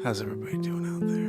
How's everybody doing out there?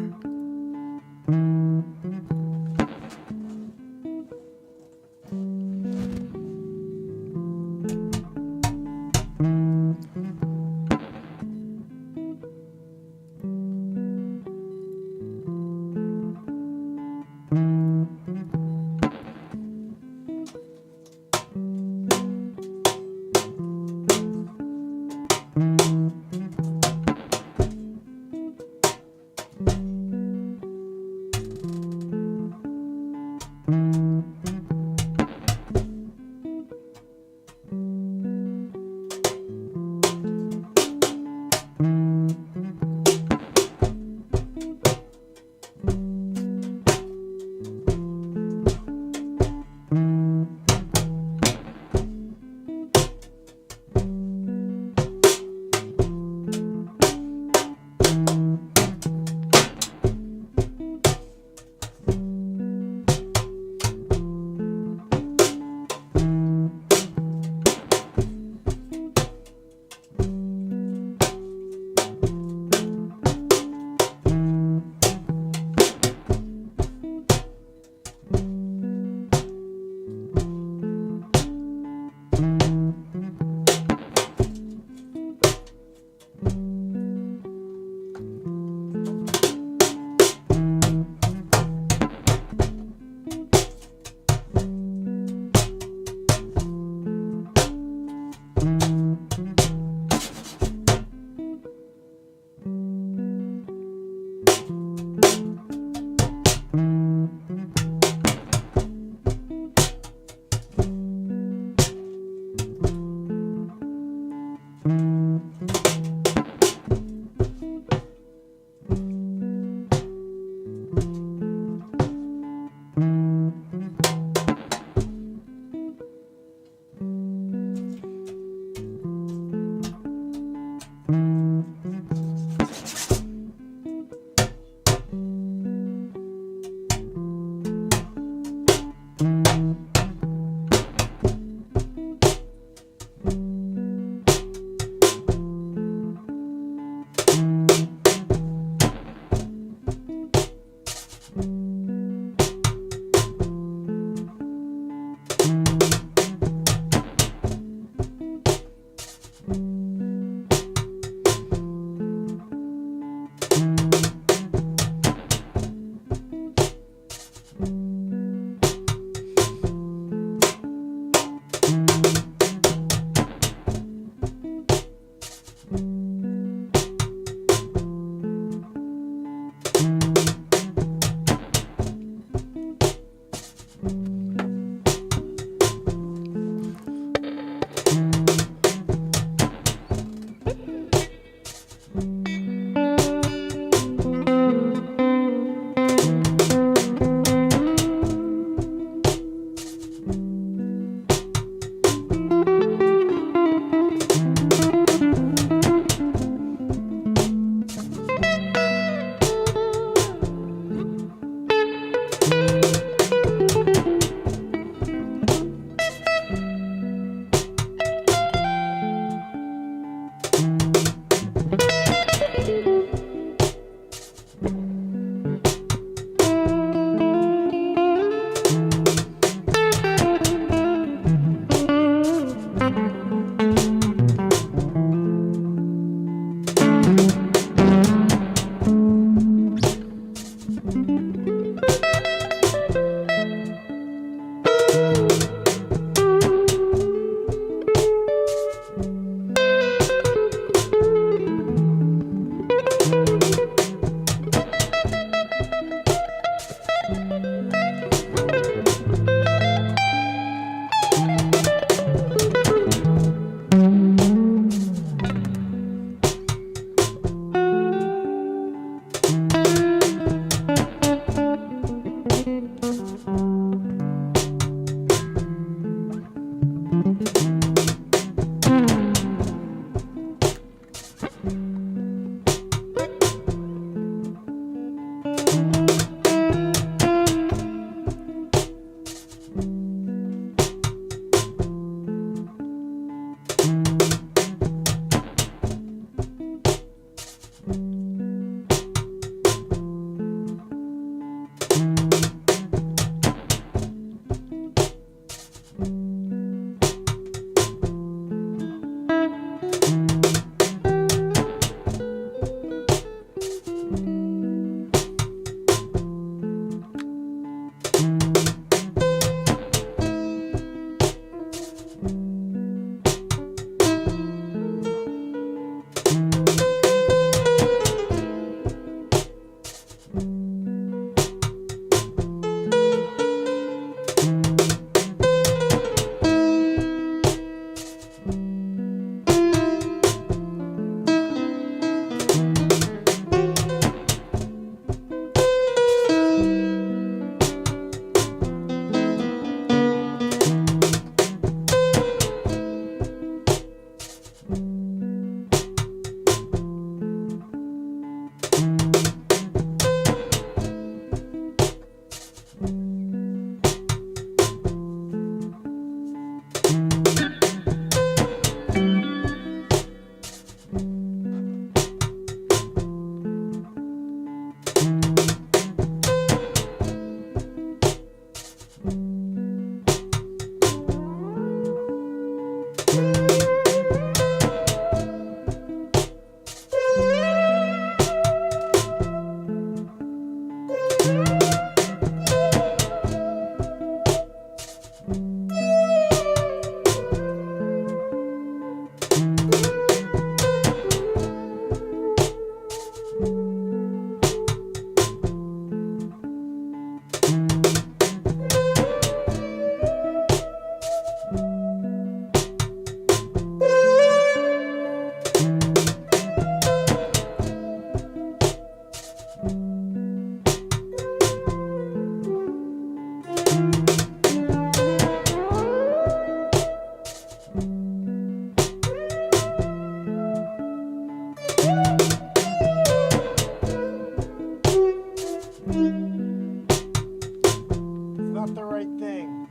right thing.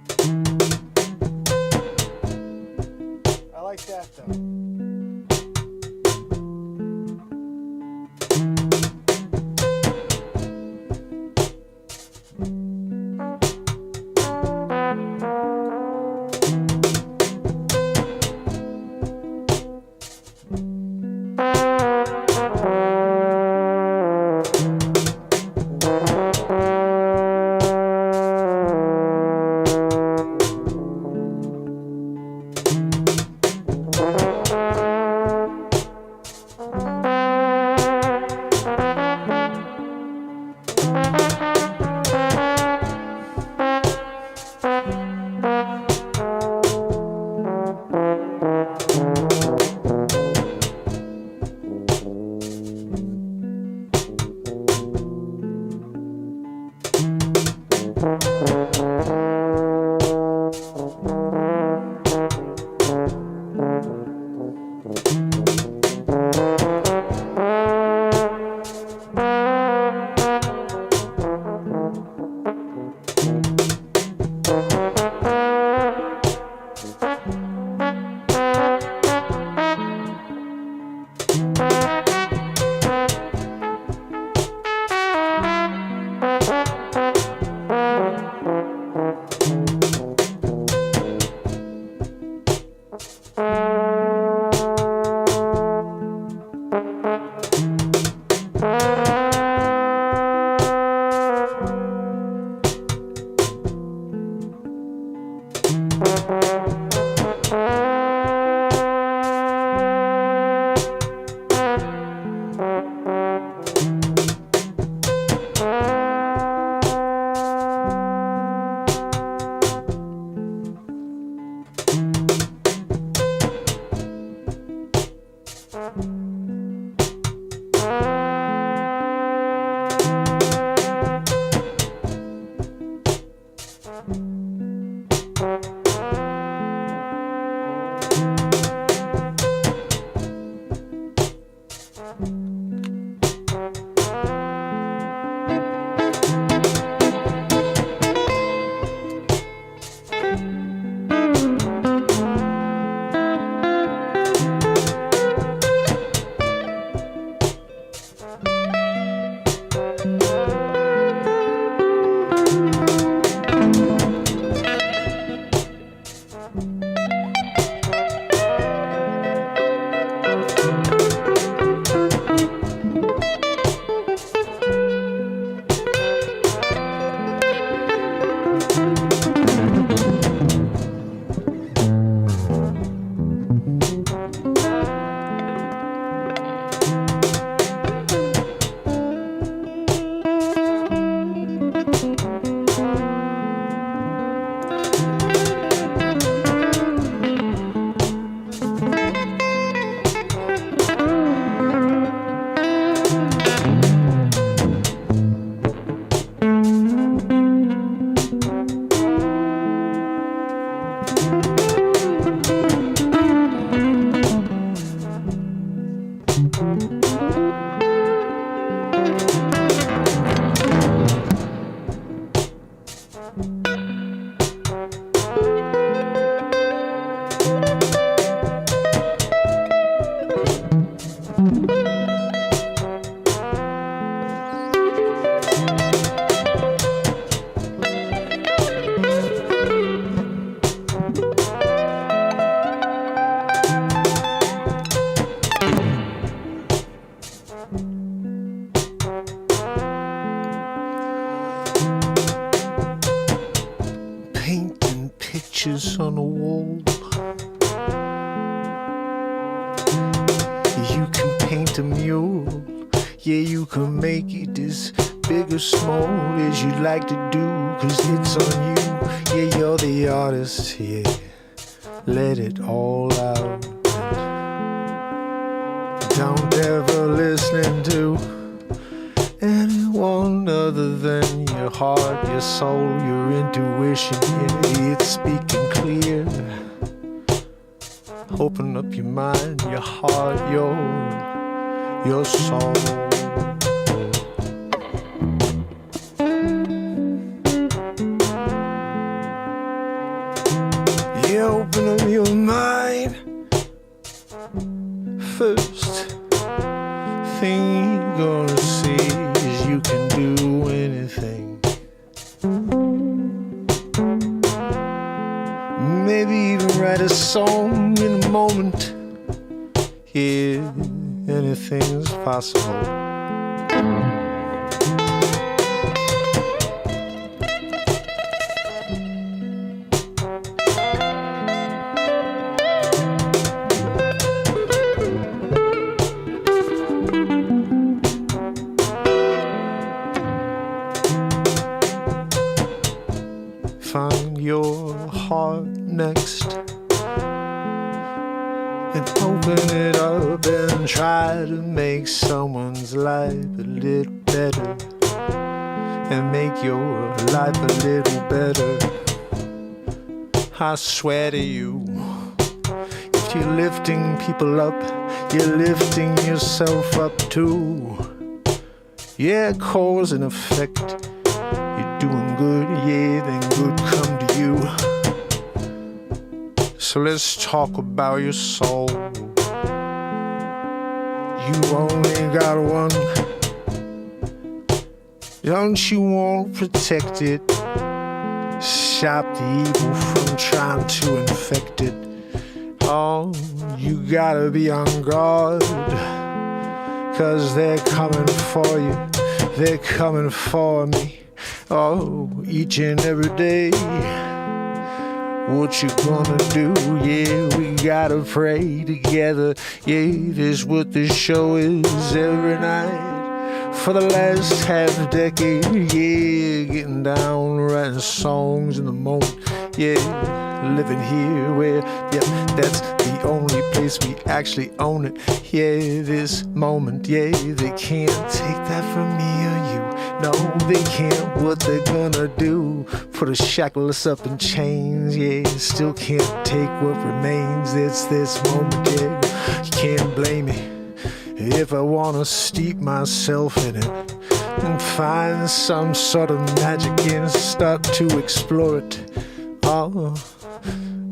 I like that though. Painting pictures on a wall. You can paint a mural. Yeah, you can make it as big or small as you like to do, 'cause it's on you. Yeah, you're the artist, yeah. Let it all out. Don't ever listen to anyone other than your heart, your soul, your intuition. Yeah, it's speaking clear. Open up your mind, your heart, your soul. Yeah, open up your mind. First thing you're gonna see is you can do anything. Maybe even write a song in a moment. Yeah, anything's possible. Find your heart next and open it up and try to make someone's life a little better and make your life a little better. I swear to you, if you're lifting people up, you're lifting yourself up too. Yeah, cause and effect. You're doing good, yeah, then good come to you. So let's talk about your soul. You only got one. Don't you want to protect it? Stop the evil from trying to infect it. Oh, you gotta be on guard, 'cause they're coming for you. They're coming for me. Oh, each and every day. What you gonna do? Yeah, we gotta pray together. Yeah, this what this show is every night for the last half decade. Yeah, getting down, writing songs in the moment. Yeah, living here where, yeah, that's the only place we actually own it. Yeah, this moment, yeah, they can't take that from me or you. No, they can't. What they're gonna do? Put a shackle us up in chains. Yeah, still can't take what remains. It's this moment, yeah. You can't blame me if I wanna steep myself in it and find some sort of magic and start to explore it. Oh,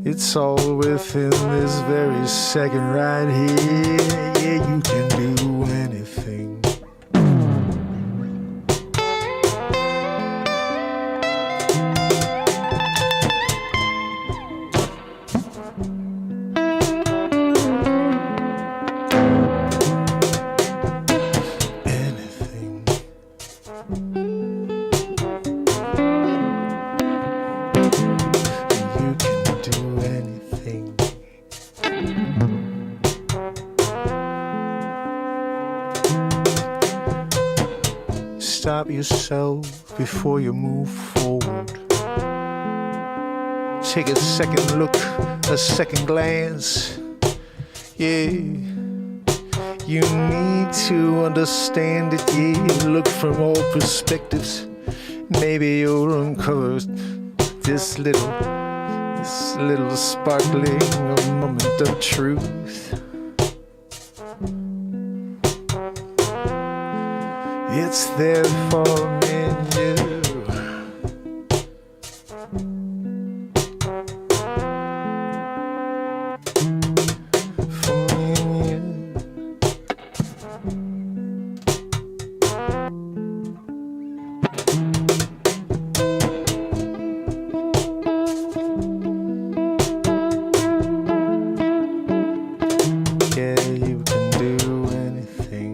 it's all within this very second right here. Yeah, you can do anything. Stop yourself before you move forward. Take a second look, a second glance. Yeah, you need to understand it. Yeah, look from all perspectives. Maybe you'll uncover this little sparkling moment of truth. It's there for me and you. For me and you. Yeah, you can do anything.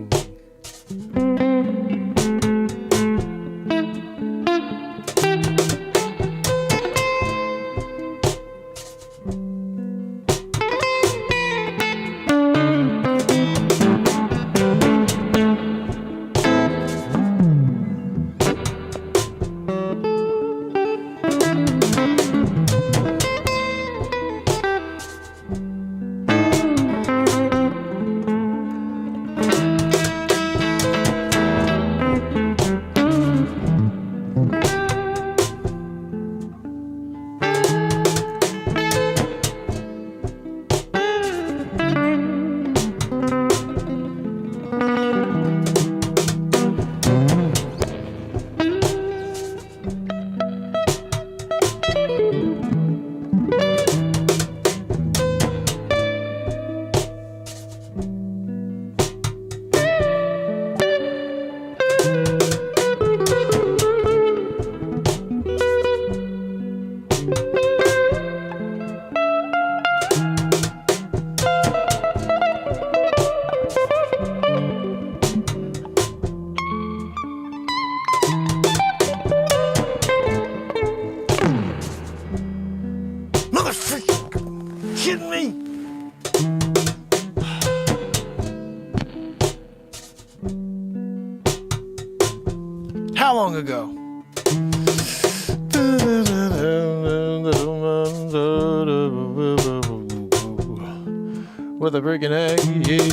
Motherfucker, kidding me? How long ago? With a freaking egg, yeah.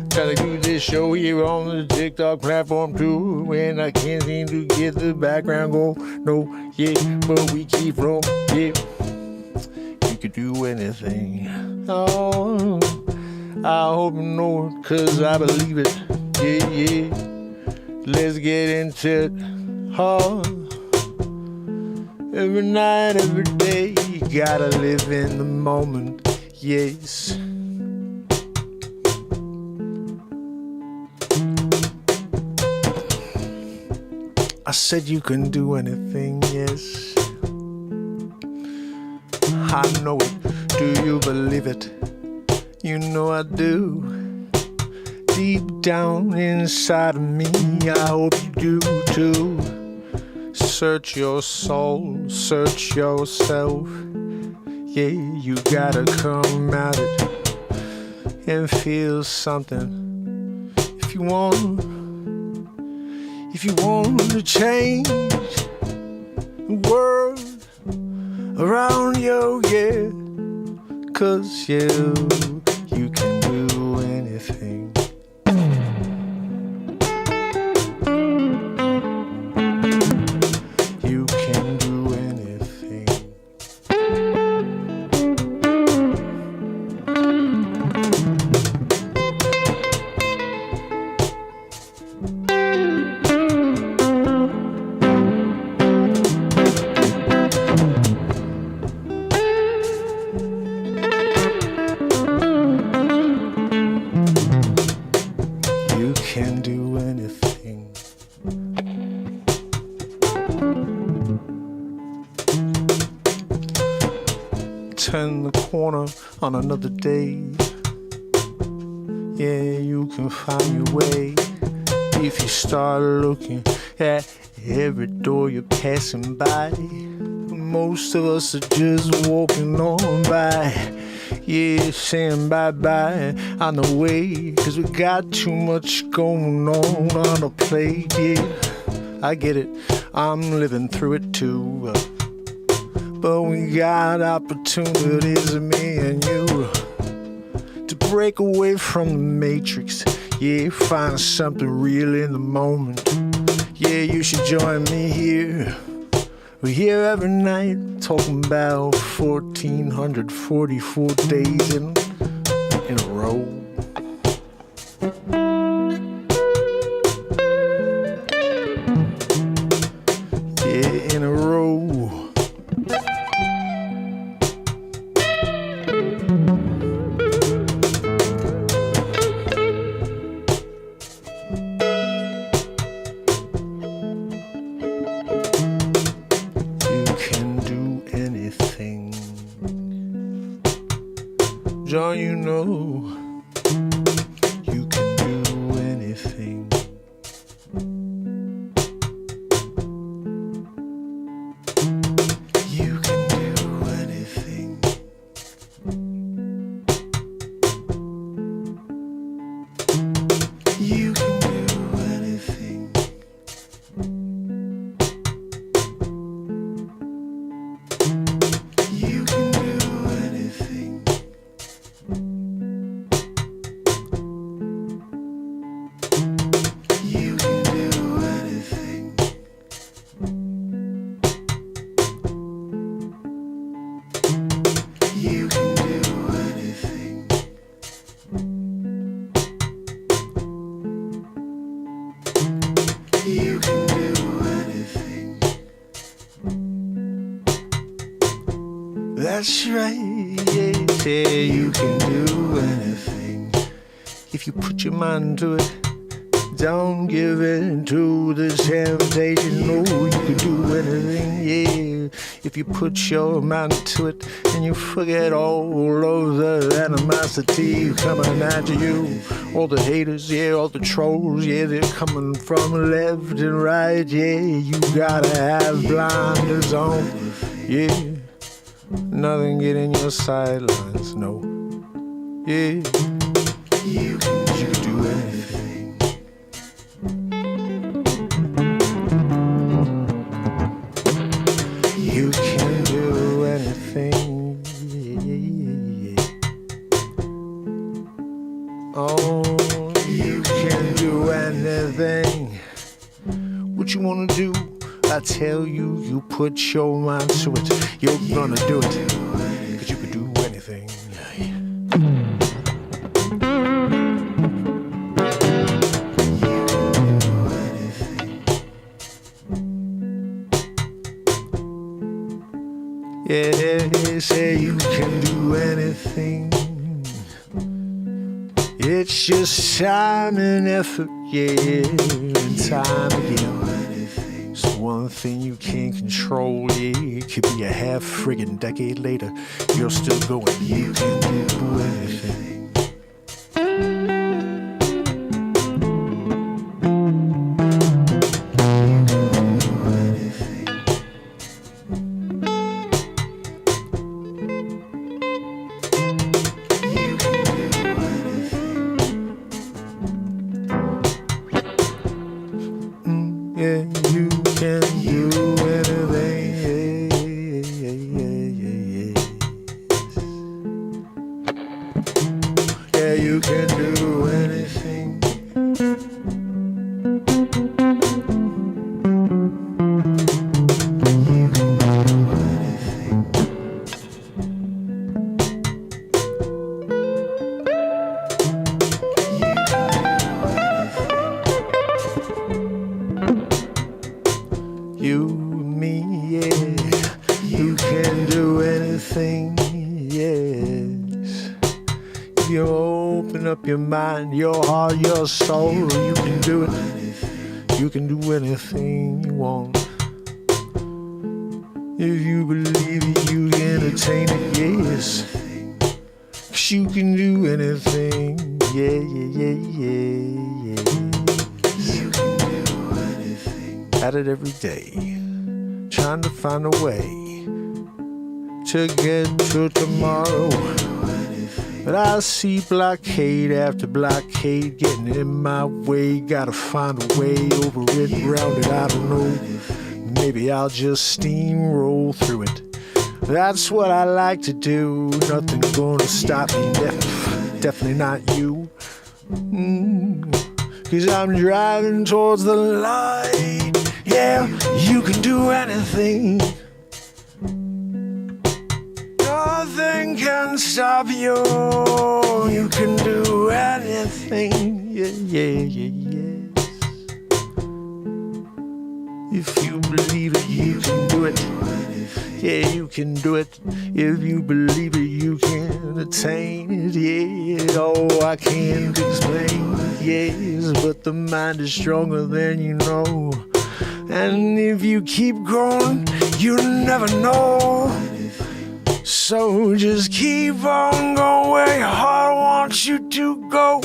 Gotta do this show here on the TikTok platform too. When I can't seem to get the background go, no, yeah, but we keep rolling, yeah. You could do anything. Oh, I hope you know it, cause I believe it, yeah, yeah. Let's get into it, oh. Every night, every day, you gotta live in the moment, yes. I said you can do anything, yes. I know it, do you believe it? You know I do. Deep down inside of me, I hope you do too. Search your soul, search yourself. Yeah, you gotta come at it and feel something. If you want to change the world around you, yeah, 'cause you can do anything. You can do anything. You can do anything. Turn the corner on another day. Yeah, you can find your way if you start looking at every door you're passing by. Most of us are just walking on by. Yeah, saying bye-bye on the way, 'cause we got too much going on the plate, yeah. I get it, I'm living through it too. But we got opportunities, me and you, to break away from the matrix. Yeah, find something real in the moment. Yeah, you should join me here. We're here every night talking about 1,444 days in a row. Yeah, in a row. John, you know you can do anything. You can do anything. You can do anything. You can do anything. You can do anything. You can do anything. You can do anything. That's right, yeah, you can do anything. If you put your mind to it, don't give in to this temptation. No, you can do anything, yeah. If you put your mind to it and you forget all of the animosity coming after you, all the haters, yeah, all the trolls, yeah, they're coming from left and right, yeah. You gotta have blinders on, yeah. Nothing getting your sidelines, no. Yeah, you can do anything. You can do anything. Yeah. Oh, you can do anything. What you wanna do? I tell you, you put your mind to it. You're gonna do it, 'cause you can do anything. Yeah, say you can do anything. It's just time and effort, yeah, and time again. It's one thing you can't control, yeah. It could be a half friggin' decade later, you're still going, you can do anything. Yeah, you can do anything. Yeah, you can do anything. You and me, yeah, you can do anything, yes. If you open up your mind, your heart, your soul, you can do it. You can do anything you want. If you believe it, you can attain it, yes. 'Cause you can do anything, yeah, yeah, yeah, yeah, yeah. At it every day, trying to find a way to get to tomorrow. But I see blockade after blockade getting in my way. Gotta find a way over it, round it, I don't know. Maybe I'll just steamroll through it. That's what I like to do. Nothing's gonna stop me, definitely not you. 'Cause I'm driving towards the light. Yeah, you can do anything. Nothing can stop you. You can do anything. Yeah, yeah, yeah, yes. If you believe it, you can do it. Yeah, you can do it. If you believe it, you can attain it. Yeah, oh, I can't explain. Yes, but the mind is stronger than you know. And if you keep growing, you never know. So just keep on going where your heart wants you to go.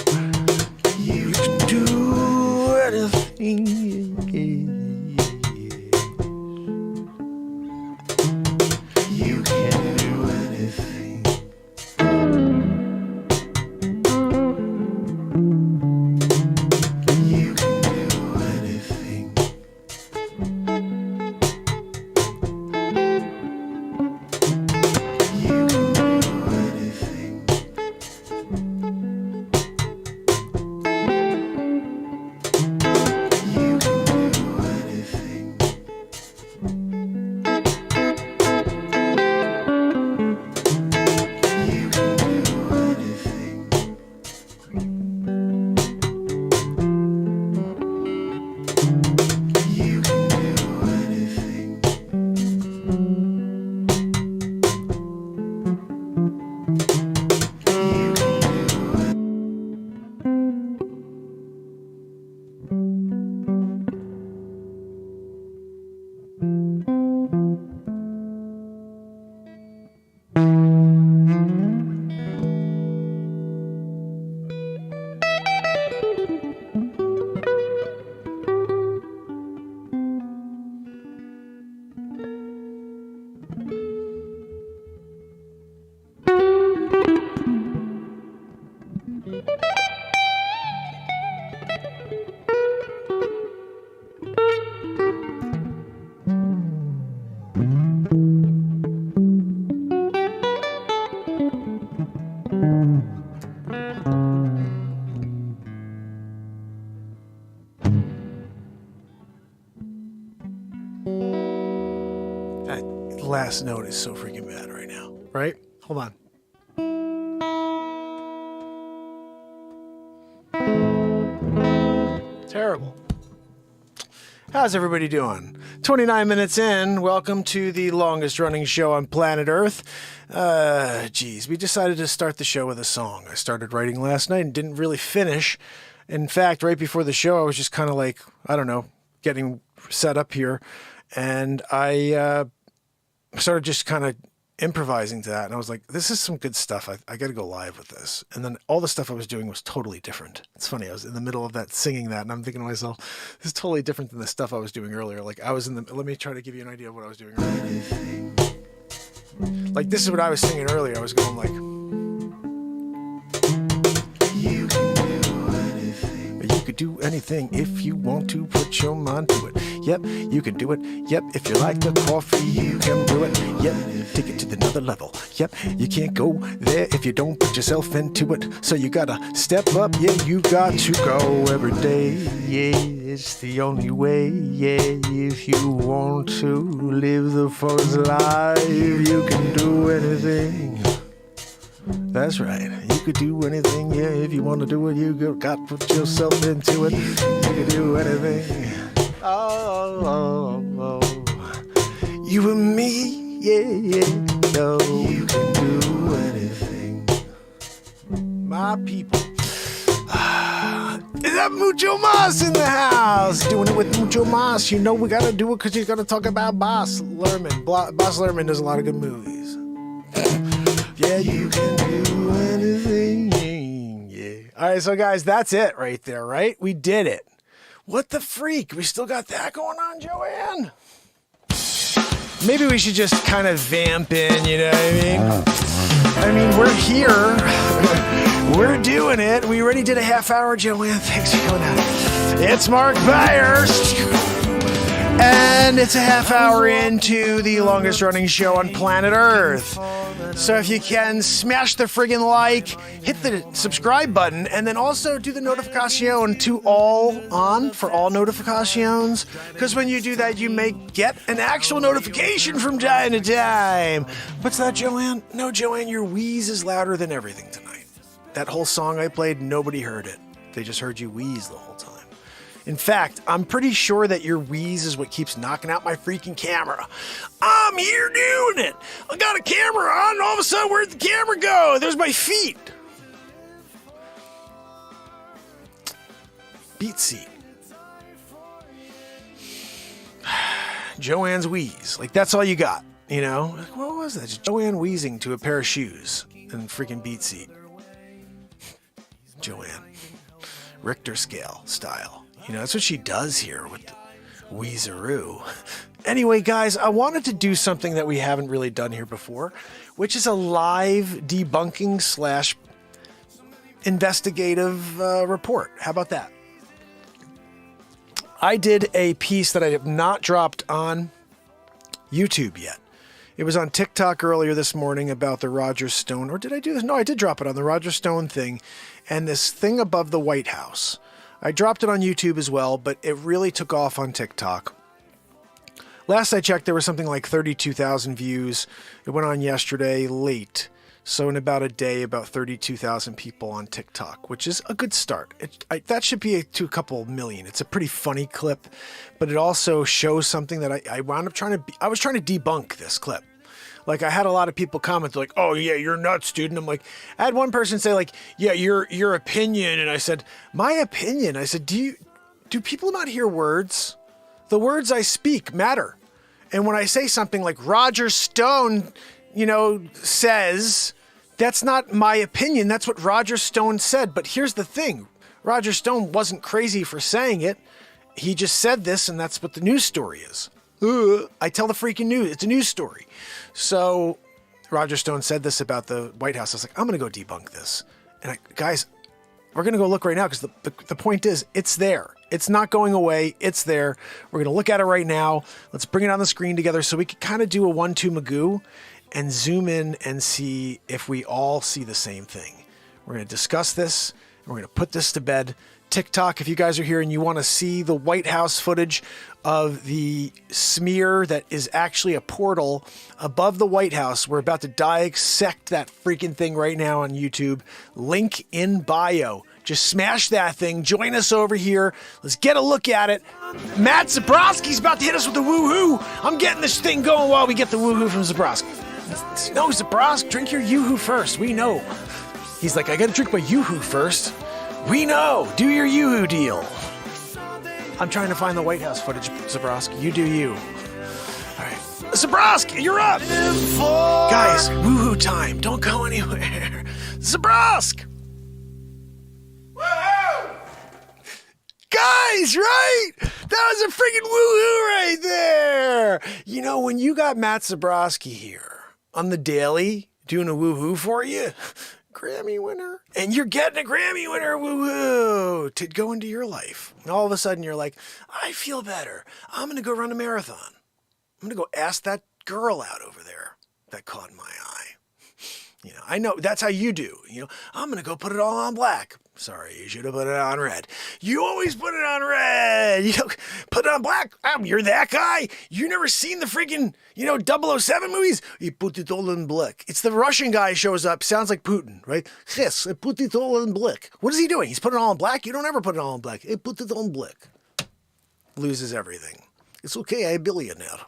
You can do anything. You can do anything. You can do anything. You last note is so freaking bad right now, right? Hold on. Terrible. How's everybody doing? 29 minutes in. Welcome to the longest running show on planet Earth. Geez, we decided to start the show with a song. I started writing last night and didn't really finish. In fact, right before the show, I was just kind of like, I don't know, getting set up here. And I started just kind of improvising to that. And I was like, this is some good stuff. I got to go live with this. And then all the stuff I was doing was totally different. It's funny. I was in the middle of that singing that. And I'm thinking to myself, this is totally different than the stuff I was doing earlier. Like I was let me try to give you an idea of what I was doing earlier. Like this is what I was singing earlier. I was going like, you can do anything. You could do anything if you want to put your mind to it. Yep, you can do it. Yep, if you like the coffee, you can brew it. Yep, take it to another level. Yep, you can't go there if you don't put yourself into it. So you gotta step up. Yeah, you got to go every day. Yeah, it's the only way. Yeah, if you want to live the fullest life, you can do anything. That's right. You could do anything. Yeah, if you want to do it, you got to put yourself into it. You can do anything. Oh, you and me, yeah, no, you can do anything. My people. Is that Mucho Mas in the house? Doing it with Mucho Mas. You know we gotta do it because you gotta talk about Baz Luhrmann. Baz Luhrmann does a lot of good movies. Yeah, you can do anything. Yeah. All right, so guys, that's it right there, right? We did it. What the freak? We still got that going on, Joanne? Maybe we should just kind of vamp in, you know what I mean? I mean, we're here. We're doing it. We already did a half hour, Joanne. Thanks for coming out. It's Mark Pires. And it's a half hour into the longest running show on planet Earth. So if you can, smash the friggin' like, hit the subscribe button, and then also do the notification to all on for all notifications. Because when you do that, you may get an actual notification from time to time. What's that, Joanne? No, Joanne, your wheeze is louder than everything tonight. That whole song I played, nobody heard it. They just heard you wheeze the whole time. In fact, I'm pretty sure that your wheeze is what keeps knocking out my freaking camera. I'm here doing it. I got a camera on, and all of a sudden, where'd the camera go? There's my feet. Beat seat. Joanne's wheeze. Like, that's all you got, you know? Like, what was that? Just Joanne wheezing to a pair of shoes and freaking beat seat. Joanne. Richter scale style. You know, that's what she does here with the Weezeroo. Anyway, guys, I wanted to do something that we haven't really done here before, which is a live debunking / investigative report. How about that? I did a piece that I have not dropped on YouTube yet. It was on TikTok earlier this morning about the Roger Stone, or did I do this? No, I did drop it on the Roger Stone thing and this thing above the White House. I dropped it on YouTube as well, but it really took off on TikTok. Last I checked, there was something like 32,000 views. It went on yesterday late. So in about a day, about 32,000 people on TikTok, which is a good start. That should be to a couple million. It's a pretty funny clip, but it also shows something that I wound up I was trying to debunk this clip. Like, I had a lot of people comment like, oh yeah, you're nuts, dude. And I'm like, I had one person say like, yeah, your opinion. And I said, my opinion? I said, do people not hear words? The words I speak matter. And when I say something like Roger Stone, you know, says, that's not my opinion. That's what Roger Stone said. But here's the thing. Roger Stone wasn't crazy for saying it. He just said this, and that's what the news story is. I tell the freaking news. It's a news story. So Roger Stone said this about the White House. I was like, I'm going to go debunk this. And guys, we're going to go look right now because the point is, it's there. It's not going away. It's there. We're going to look at it right now. Let's bring it on the screen together so we can kind of do a 1-2 Magoo and zoom in and see if we all see the same thing. We're going to discuss this. And we're going to put this to bed TikTok, if you guys are here and you want to see the White House footage of the smear that is actually a portal above the White House. We're about to dissect that freaking thing right now on YouTube. Link in bio. Just smash that thing. Join us over here. Let's get a look at it. Matt Zabrowski's about to hit us with the woohoo. I'm getting this thing going while we get the woohoo from Zabrowski. No, Zabrowski, drink your yoo-hoo first. We know. He's like, I gotta drink my yoo-hoo first. We know. Do your yoo-hoo deal. I'm trying to find the White House footage, Zabrowski. You do you. All right. Zabrowski, you're up. Guys, woohoo time. Don't go anywhere. Zabrowski. Guys, right? That was a freaking woohoo right there. You know, when you got Matt Zabrowski here on the daily doing a woohoo for you, Grammy winner, and you're getting a Grammy winner woohoo to go into your life. And all of a sudden you're like, I feel better. I'm going to go run a marathon. I'm going to go ask that girl out over there that caught my eye. You know, I know that's how you do. You know, I'm going to go put it all on black. Sorry, you should have put it on red. You always put it on red. You don't put it on black. You're that guy. You never seen the freaking, 007 movies? You put it all in black. It's the Russian guy shows up. Sounds like Putin, right? Yes, I put it all in black. What is he doing? He's putting it all in black? You don't ever put it all in black. I put it on black. Loses everything. It's okay. I'm a billionaire.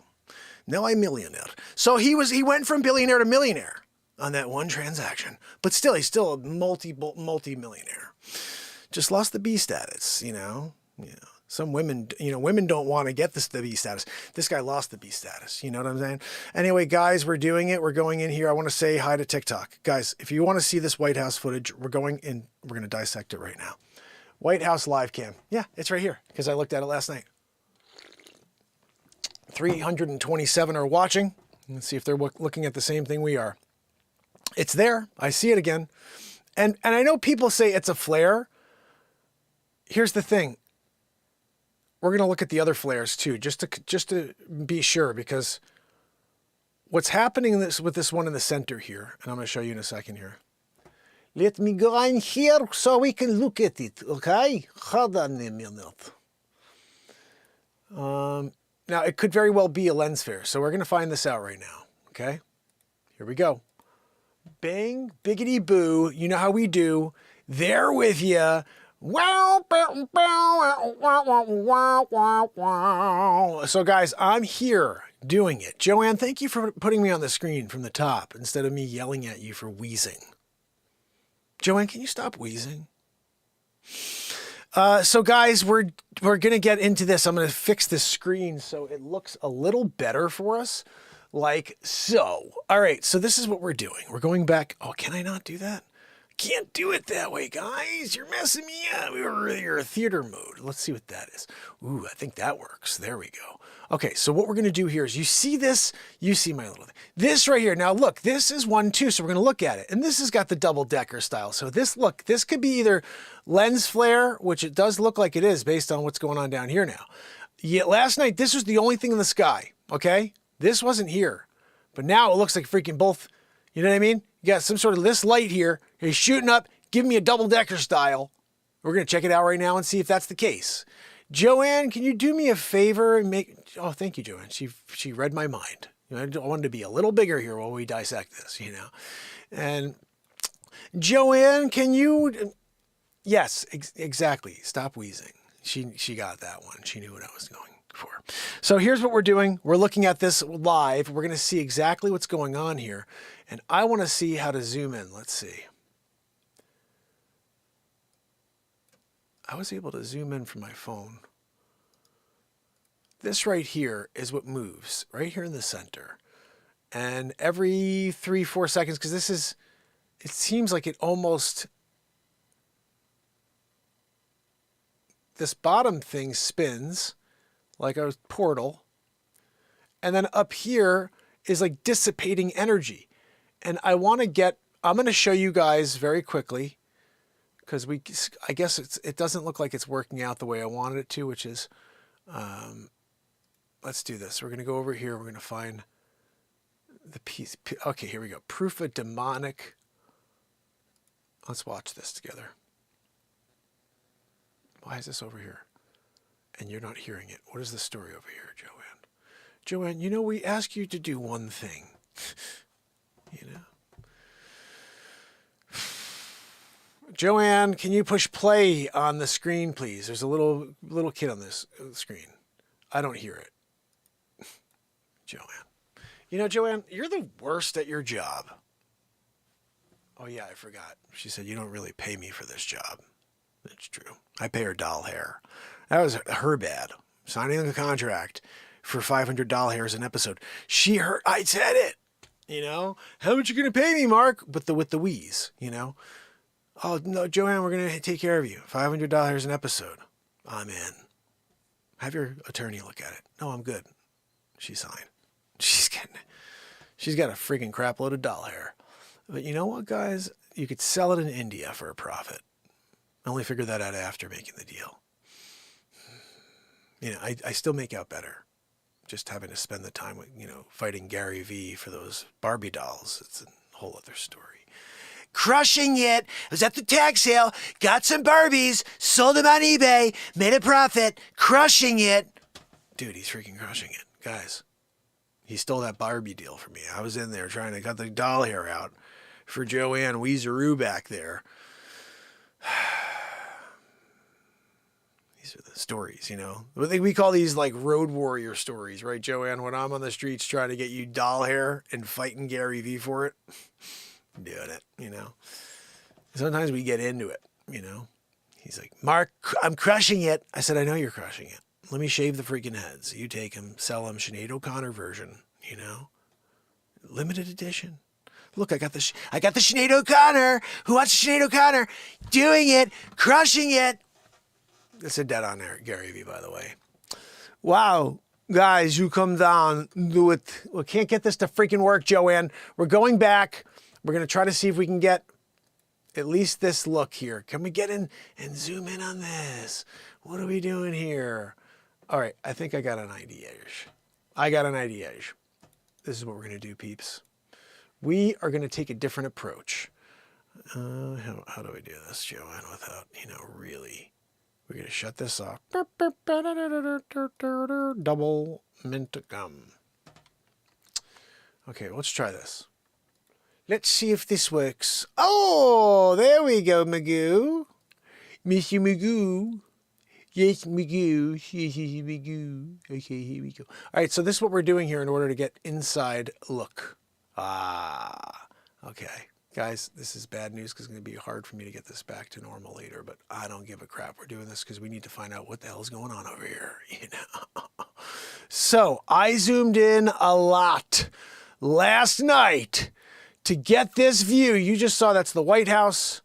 Now I'm a millionaire. So he went from billionaire to millionaire on that one transaction, but still, he's still a multi-millionaire. Just lost the B status, Some women, women don't want to get the B status. This guy lost the B status. You know what I'm saying? Anyway, guys, we're doing it. We're going in here. I want to say hi to TikTok. Guys, if you want to see this White House footage, we're going to dissect it right now. White House live cam. Yeah, it's right here because I looked at it last night. 327 are watching. Let's see if they're looking at the same thing we are. It's there. I see it again. And I know people say it's a flare. Here's the thing. We're going to look at the other flares too, just to be sure, because what's happening with this one in the center here, and I'm going to show you in a second here. Let me go in here so we can look at it, okay? Hold on a minute. Now, it could very well be a lens flare, so we're going to find this out right now, okay? Here we go. Bang, biggity boo. You know how we do. There with you. Wow. So guys, I'm here doing it. Joanne, thank you for putting me on the screen from the top instead of me yelling at you for wheezing. Joanne, can you stop wheezing? So guys, we're going to get into this. I'm going to fix this screen so it looks a little better for us. Like so. All right, so this is what we're doing. We're going back. Oh, can I not do that? Can't do it that way, guys. You're messing me up. You're a theater mode. Let's see what that is. Ooh, I think that works. There we go. Okay, so what we're going to do here is you see this. You see my little thing. This right here. Now, look, this is 1, 2, so we're going to look at it. And this has got the double-decker style. So this could be either lens flare, which it does look like it is based on what's going on down here now. Yeah, last night, this was the only thing in the sky, okay? This wasn't here, but now it looks like freaking both. You know what I mean? You got some sort of this light here. He's shooting up. Give me a double-decker style. We're going to check it out right now and see if that's the case. Joanne, can you do me a favor and make... Oh, thank you, Joanne. She read my mind. I wanted to be a little bigger here while we dissect this, And Joanne, can you... Yes, exactly. Stop wheezing. She got that one. She knew what I was going for. So here's what we're doing. We're looking at this live. We're going to see exactly what's going on here. And I want to see how to zoom in. Let's see. I was able to zoom in from my phone. This right here is what moves right here in the center. And every 3-4 seconds, because it seems like it almost, this bottom thing spins like a portal. And then up here is like dissipating energy. And I'm going to show you guys very quickly, because I guess it doesn't look like it's working out the way I wanted it to, which is, let's do this. We're going to go over here. We're going to find the piece. Okay, here we go. Proof of demonic. Let's watch this together. Why is this over here? And you're not hearing it. What is the story over here, Joanne? Joanne, you know, we ask you to do one thing. You know? Joanne, can you push play on the screen, please? There's a little kid on this screen. I don't hear it. Joanne. You know, Joanne, you're the worst at your job. Oh, yeah, I forgot. She said, you don't really pay me for this job. That's true. I pay her doll hair. That was her bad. Signing a contract for $500 hairs an episode. I said it. You know, how much you going to pay me, Mark? With the wheeze, you know. Oh, no, Joanne, we're going to take care of you. $500 an episode. I'm in. Have your attorney look at it. No, I'm good. She signed. She's got a freaking crap load of doll hair. But you know what, guys? You could sell it in India for a profit. I only figured that out after making the deal. You know, I still make out better. Just having to spend the time with, you know, fighting Gary V for those Barbie dolls. It's a whole other story. Crushing it. I was at the tag sale, got some Barbies, sold them on eBay, made a profit, crushing it. Dude, he's freaking crushing it. Guys, he stole that Barbie deal from me. I was in there trying to cut the doll hair out for Joanne Weezeroo back there. These are the stories, you know. We call these like road warrior stories, right, Joanne? When I'm on the streets trying to get you doll hair and fighting Gary V for it. Doing it, you know. Sometimes we get into it, you know. He's like, Mark, I'm crushing it. I said, I know you're crushing it. Let me shave the freaking heads. You take them, sell them, Sinead O'Connor version, you know. Limited edition. Look, I got the Sinead O'Connor. Who wants Sinead O'Connor? Doing it, crushing it. That's a dead on there, Gary V, by the way. Wow. Guys, you come down, do it. We can't get this to freaking work, Joanne. We're going back. We're going to try to see if we can get at least this look here. Can we get in and zoom in on this? What are we doing here? All right, I think I got an idea. This is what we're going to do, peeps. We are going to take a different approach. How do we do this, Joanne, without, you know, really... We're going to shut this off. Double mint gum. Okay, let's try this. Let's see if this works. Oh, there we go, Magoo. Mr. Magoo. Yes, Magoo. Yes, Magoo. Okay, here we go. All right, so this is what we're doing here in order to get inside look. Okay. Guys, this is bad news because it's going to be hard for me to get this back to normal later, but I don't give a crap. We're doing this because we need to find out what the hell is going on over here, you know. So I zoomed in a lot last night to get this view. You just saw that's the White House,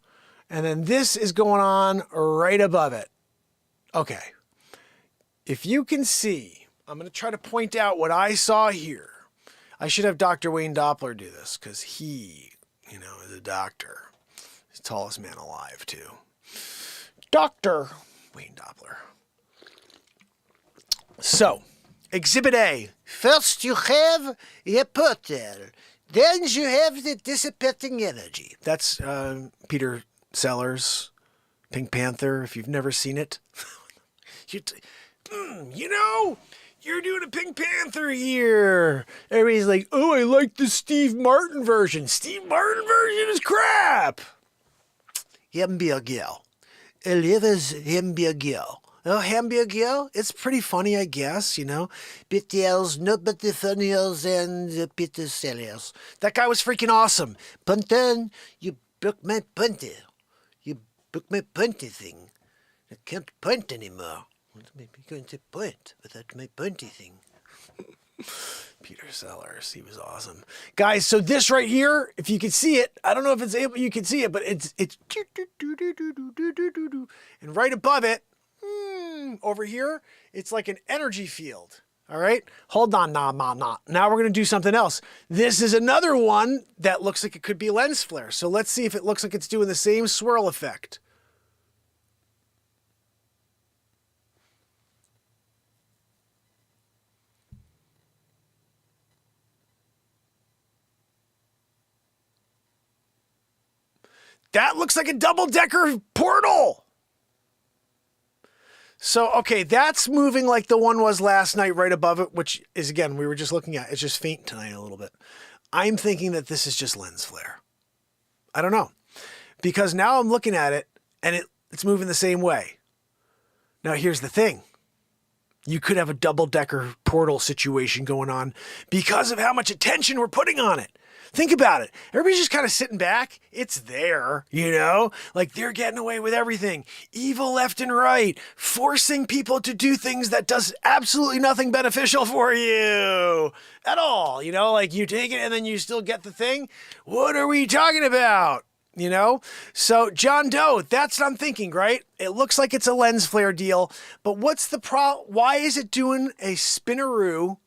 and then this is going on right above it. Okay. If you can see, I'm going to try to point out what I saw here. I should have Dr. Wayne Doppler do this because he... you know, is a doctor. He's the tallest man alive, too. Dr. Wayne Doppler. So, Exhibit A. First you have a portal. Then you have the dissipating energy. That's Peter Sellers, Pink Panther, if you've never seen it. You know... You're doing a Pink Panther here. Everybody's like, oh, I like the Steve Martin version. Steve Martin version is crap. Hamburger. Oliver's hamburger. Oh, hamburger? It's pretty funny, I guess, you know. Peter's not but the funnier than the Peter Sellers. That guy was freaking awesome. Punter, you broke my punter. You broke my punter thing. I can't punt anymore. Maybe going to point without my pointy thing. Peter Sellers, he was awesome. Guys, so this right here, if you can see it, I don't know if you can see it, but it's and right above it, over here, it's like an energy field. All right, hold on, nah. Now we're gonna do something else. This is another one that looks like it could be lens flare. So let's see if it looks like it's doing the same swirl effect. That looks like a double-decker portal. So, okay, that's moving like the one was last night right above it, which is, again, we were just looking at. It's just faint tonight a little bit. I'm thinking that this is just lens flare. I don't know. Because now I'm looking at it, and it's moving the same way. Now, here's the thing. You could have a double-decker portal situation going on because of how much attention we're putting on it. Think about it. Everybody's just kind of sitting back. It's there, you know? Like, they're getting away with everything. Evil left and right. Forcing people to do things that does absolutely nothing beneficial for you at all. You know, like you take it and then you still get the thing. What are we talking about? You know? So, John Doe, that's what I'm thinking, right? It looks like it's a lens flare deal, but what's the problem? Why is it doing a spinaroo?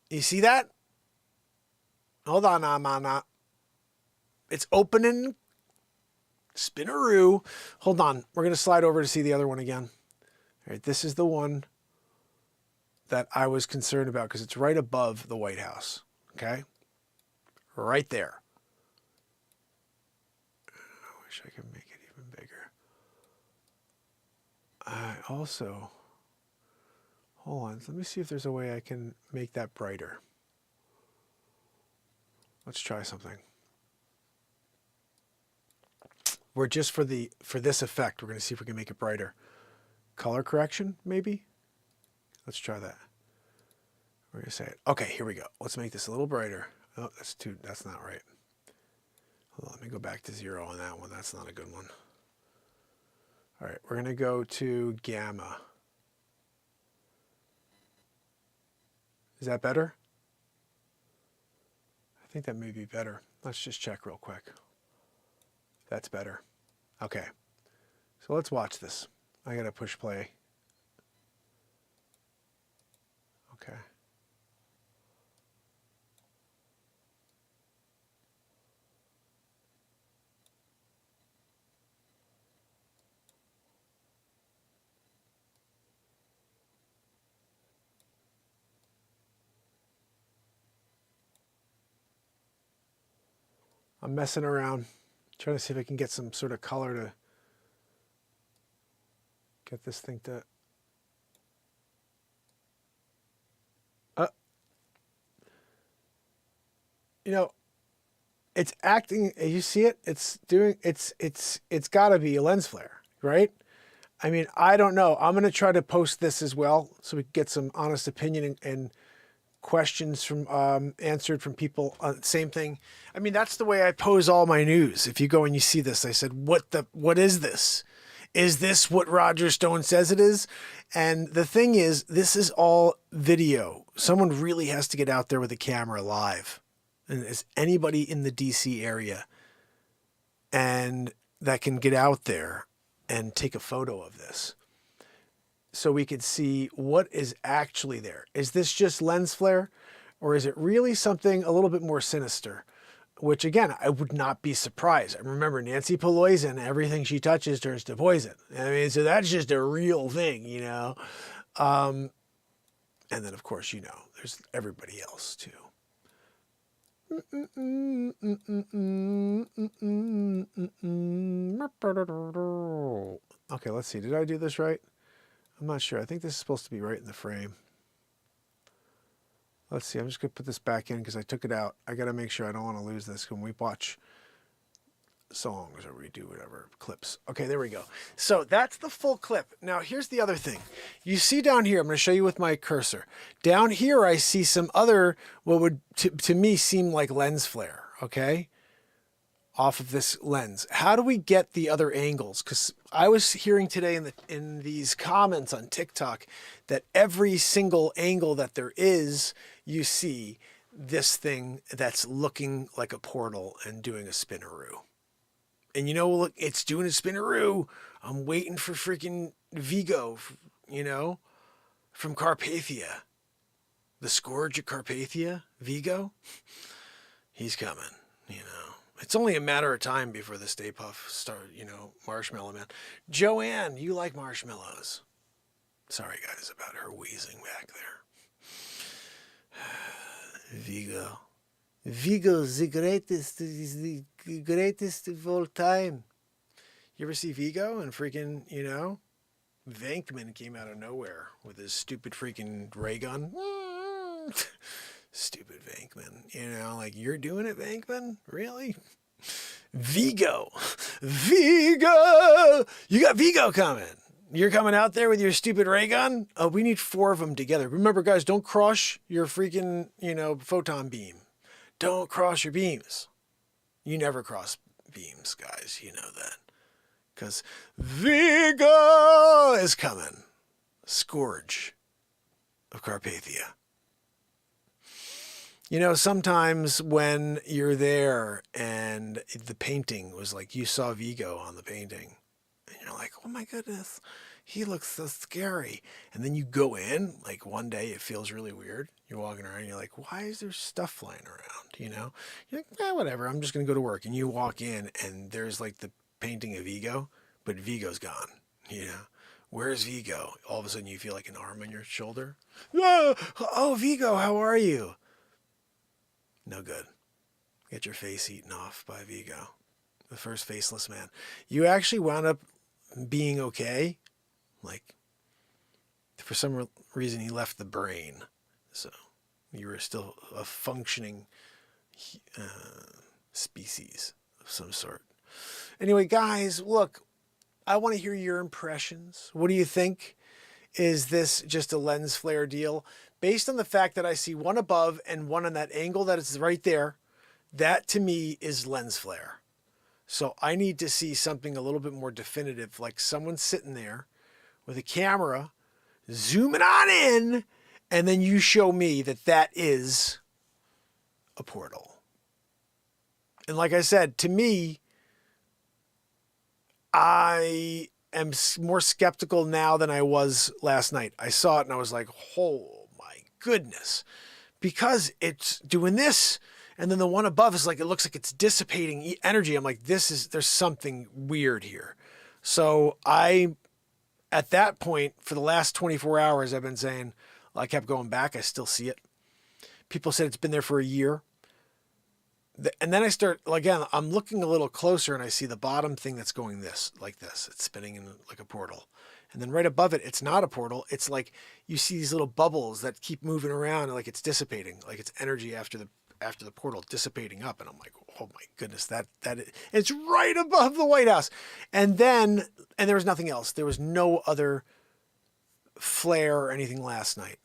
You see that? Hold on, I'm. It's opening spinaroo. Hold on. We're going to slide over to see the other one again. All right, this is the one that I was concerned about because it's right above the White House. Okay? Right there. I wish I could make it even bigger. I also... Hold on. Let me see if there's a way I can make that brighter. Let's try something. We're just for this effect, we're going to see if we can make it brighter. Color correction, maybe? Let's try that. We're going to say it. Okay, here we go. Let's make this a little brighter. Oh, that's not right. Hold on, let me go back to 0 on that one. That's not a good one. All right, we're going to go to gamma. Is that better? I think that may be better. Let's just check real quick. That's better. Okay. So let's watch this. I got to push play. Okay. I'm messing around, trying to see if I can get some sort of color to get this thing to... You know, it's acting, you see it? It's got to be a lens flare, right? I mean, I don't know. I'm going to try to post this as well so we can get some honest opinion and questions from answered from people. Same thing. I mean, that's the way I pose all my news. If you go and you see this, I said, what is this? Is this what Roger Stone says it is? And the thing is, this is all video. Someone really has to get out there with a camera live. And is anybody in the DC area and that can get out there and take a photo of this so we could see what is actually there. Is this just lens flare or is it really something a little bit more sinister? Which again, I would not be surprised. I remember Nancy Pelosi, everything she touches turns to poison. I mean, so that's just a real thing, you know? And then of course, you know, there's everybody else too. Okay, let's see. Did I do this right? I'm not sure. I think this is supposed to be right in the frame. Let's see. I'm just going to put this back in because I took it out. I got to make sure I don't want to lose this when we watch songs or we do whatever, clips. Okay, there we go. So that's the full clip. Now, here's the other thing. You see down here, I'm going to show you with my cursor. Down here, I see some other, what would to me seem like lens flare, okay? Off of this lens. How do we get the other angles? Because I was hearing today in these comments on TikTok that every single angle that there is, you see this thing that's looking like a portal and doing a spinaroo. And you know, look, it's doing a spinaroo. I'm waiting for freaking Vigo, you know, from Carpathia. The Scourge of Carpathia, Vigo. He's coming, you know. It's only a matter of time before the Stay Puft start, you know, Marshmallow Man. Joanne, you like marshmallows. Sorry, guys, about her wheezing back there. Vigo. Vigo, the greatest of all time. You ever see Vigo and freaking, Venkman came out of nowhere with his stupid freaking ray gun. Stupid Venkman. Like, you're doing it, Venkman? Really? Vigo. Vigo! You got Vigo coming. You're coming out there with your stupid ray gun? Oh, we need 4 of them together. Remember, guys, don't cross your freaking, photon beam. Don't cross your beams. You never cross beams, guys. You know that. Because Vigo is coming. Scourge of Carpathia. Sometimes when you're there and the painting was like, you saw Vigo on the painting and you're like, oh my goodness, he looks so scary. And then you go in, like one day it feels really weird. You're walking around and you're like, why is there stuff flying around? You're like, whatever, I'm just going to go to work. And you walk in and there's like the painting of Vigo, but Vigo's gone. Where's Vigo? All of a sudden you feel like an arm on your shoulder. Oh, Vigo, how are you? No good. Get your face eaten off by Vigo, the first faceless man. You actually wound up being okay. Like, for some reason, he left the brain. So you were still a functioning species of some sort. Anyway, guys, look, I want to hear your impressions. What do you think? Is this just a lens flare deal? Based on the fact that I see one above and one on that angle that is right there, that to me is lens flare. So I need to see something a little bit more definitive, like someone sitting there with a camera, zooming on in, and then you show me that that is a portal. And like I said, to me, I am more skeptical now than I was last night. I saw it and I was like, oh my goodness, because it's doing this. And then the one above is like, it looks like it's dissipating energy. I'm like, there's something weird here. So at that point, for the last 24 hours, I've been saying, I kept going back. I still see it. People said it's been there for a year. And then I start, again, I'm looking a little closer and I see the bottom thing that's going like this. It's spinning in like a portal. And then right above it, it's not a portal. It's like you see these little bubbles that keep moving around and like it's dissipating, like it's energy after the portal dissipating up. And I'm like, oh my goodness, it's right above the White House. And there was nothing else. There was no other flare or anything last night.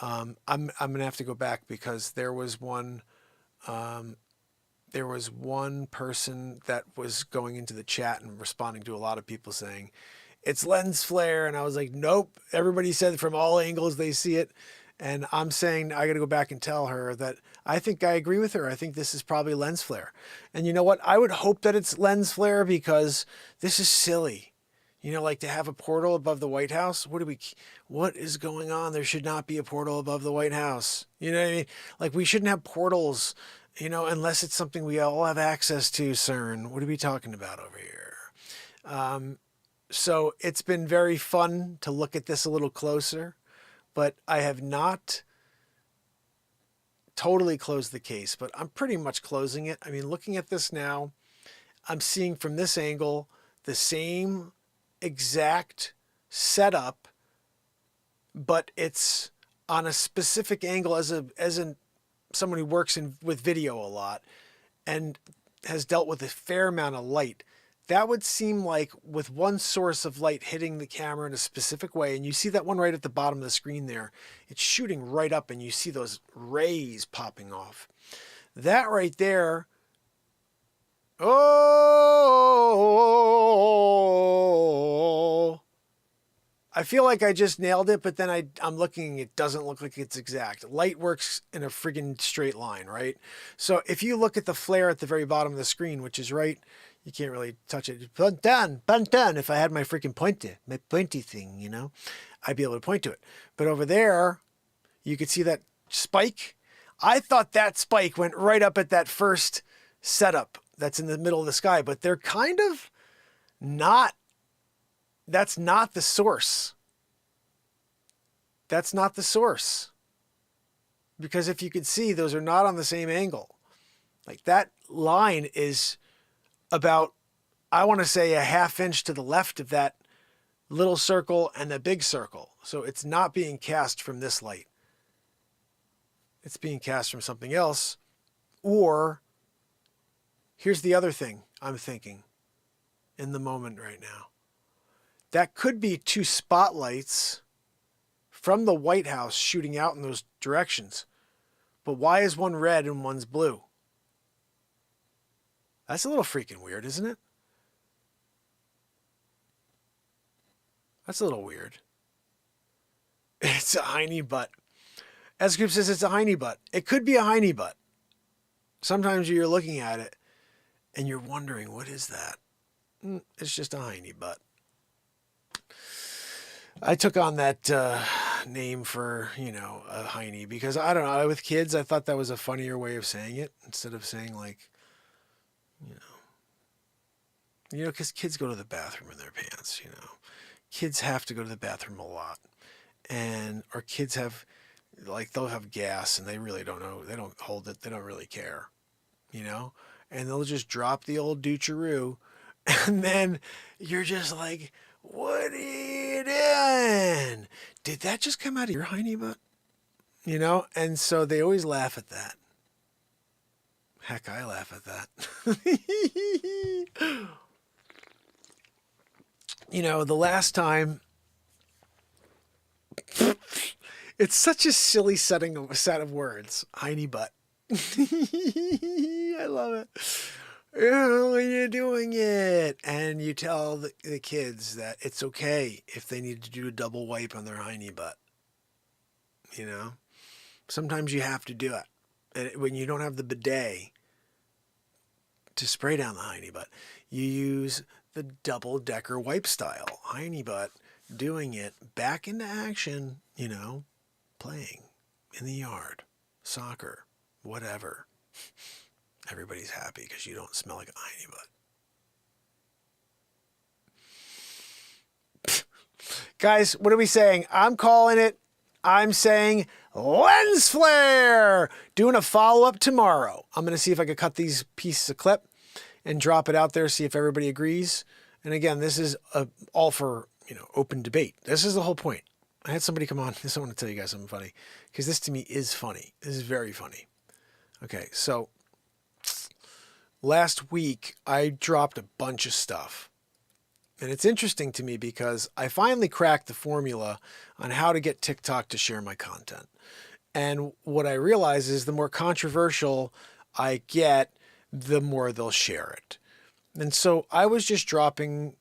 I'm going to have to go back because there was one person that was going into the chat and responding to a lot of people saying it's lens flare. And I was like, nope. Everybody said from all angles they see it. And I'm saying I got to go back and tell her that I think I agree with her. I think this is probably lens flare. And you know what? I would hope that it's lens flare because this is silly. Like to have a portal above the White House. What is going on? There should not be a portal above the White House. You know what I mean? Like we shouldn't have portals, unless it's something we all have access to, CERN. What are we talking about over here? So it's been very fun to look at this a little closer, but I have not totally closed the case, but I'm pretty much closing it. I mean, looking at this now, I'm seeing from this angle the same exact setup, but it's on a specific angle as someone who works with video a lot and has dealt with a fair amount of light. That would seem like with one source of light hitting the camera in a specific way, and you see that one right at the bottom of the screen there, it's shooting right up and you see those rays popping off. That right there, I feel like I just nailed it, but then I'm looking, it doesn't look like it's exact. Light works in a friggin' straight line, right? So if you look at the flare at the very bottom of the screen, which is right, you can't really touch it. Punt down. If I had my freaking pointy thing, I'd be able to point to it. But over there, you could see that spike. I thought that spike went right up at that first setup that's in the middle of the sky, but they're kind of not. That's not the source. That's not the source. Because if you could see, those are not on the same angle. Like that line is about I want to say a half inch to the left of that little circle and the big circle. So it's not being cast from this light. It's being cast from something else. Or here's the other thing I'm thinking in the moment right now. That could be two spotlights from the White House shooting out in those directions. But why is one red and one's blue? That's a little freaking weird, isn't it? That's a little weird. It's a hiney butt. S Group says it's a hiney butt. It could be a hiney butt. Sometimes you're looking at it and you're wondering, what is that? It's just a hiney butt. I took on that name for, a hiney because I don't know. With kids, I thought that was a funnier way of saying it instead of saying like, because kids go to the bathroom in their pants, Kids have to go to the bathroom a lot. And our kids have, they'll have gas and they really don't know. They don't hold it. They don't really care, And they'll just drop the old doucheroo. And then you're just like, what are you doing? Did that just come out of your hiney butt? And so they always laugh at that. Heck, I laugh at that. The last time, it's such a silly set of words. Hiney butt. I love it. When you're doing it, and you tell the kids that it's okay if they need to do a double wipe on their hiney butt. Sometimes you have to do it. And when you don't have the bidet to spray down the hiney butt, you use the double-decker wipe style. Hiney butt, doing it, back into action, playing in the yard, soccer, whatever. Everybody's happy because you don't smell like a hiney butt. Guys, what are we saying? I'm calling it. I'm saying lens flare. Doing a follow-up tomorrow. I'm going to see if I can cut these pieces of clip and drop it out there, see if everybody agrees. And again, this is all for, open debate. This is the whole point. I had somebody come on. I want to tell you guys something funny because this to me is funny. This is very funny. Okay, so last week I dropped a bunch of stuff. And it's interesting to me because I finally cracked the formula on how to get TikTok to share my content. And what I realize is the more controversial I get, the more they'll share it. And so I was just dropping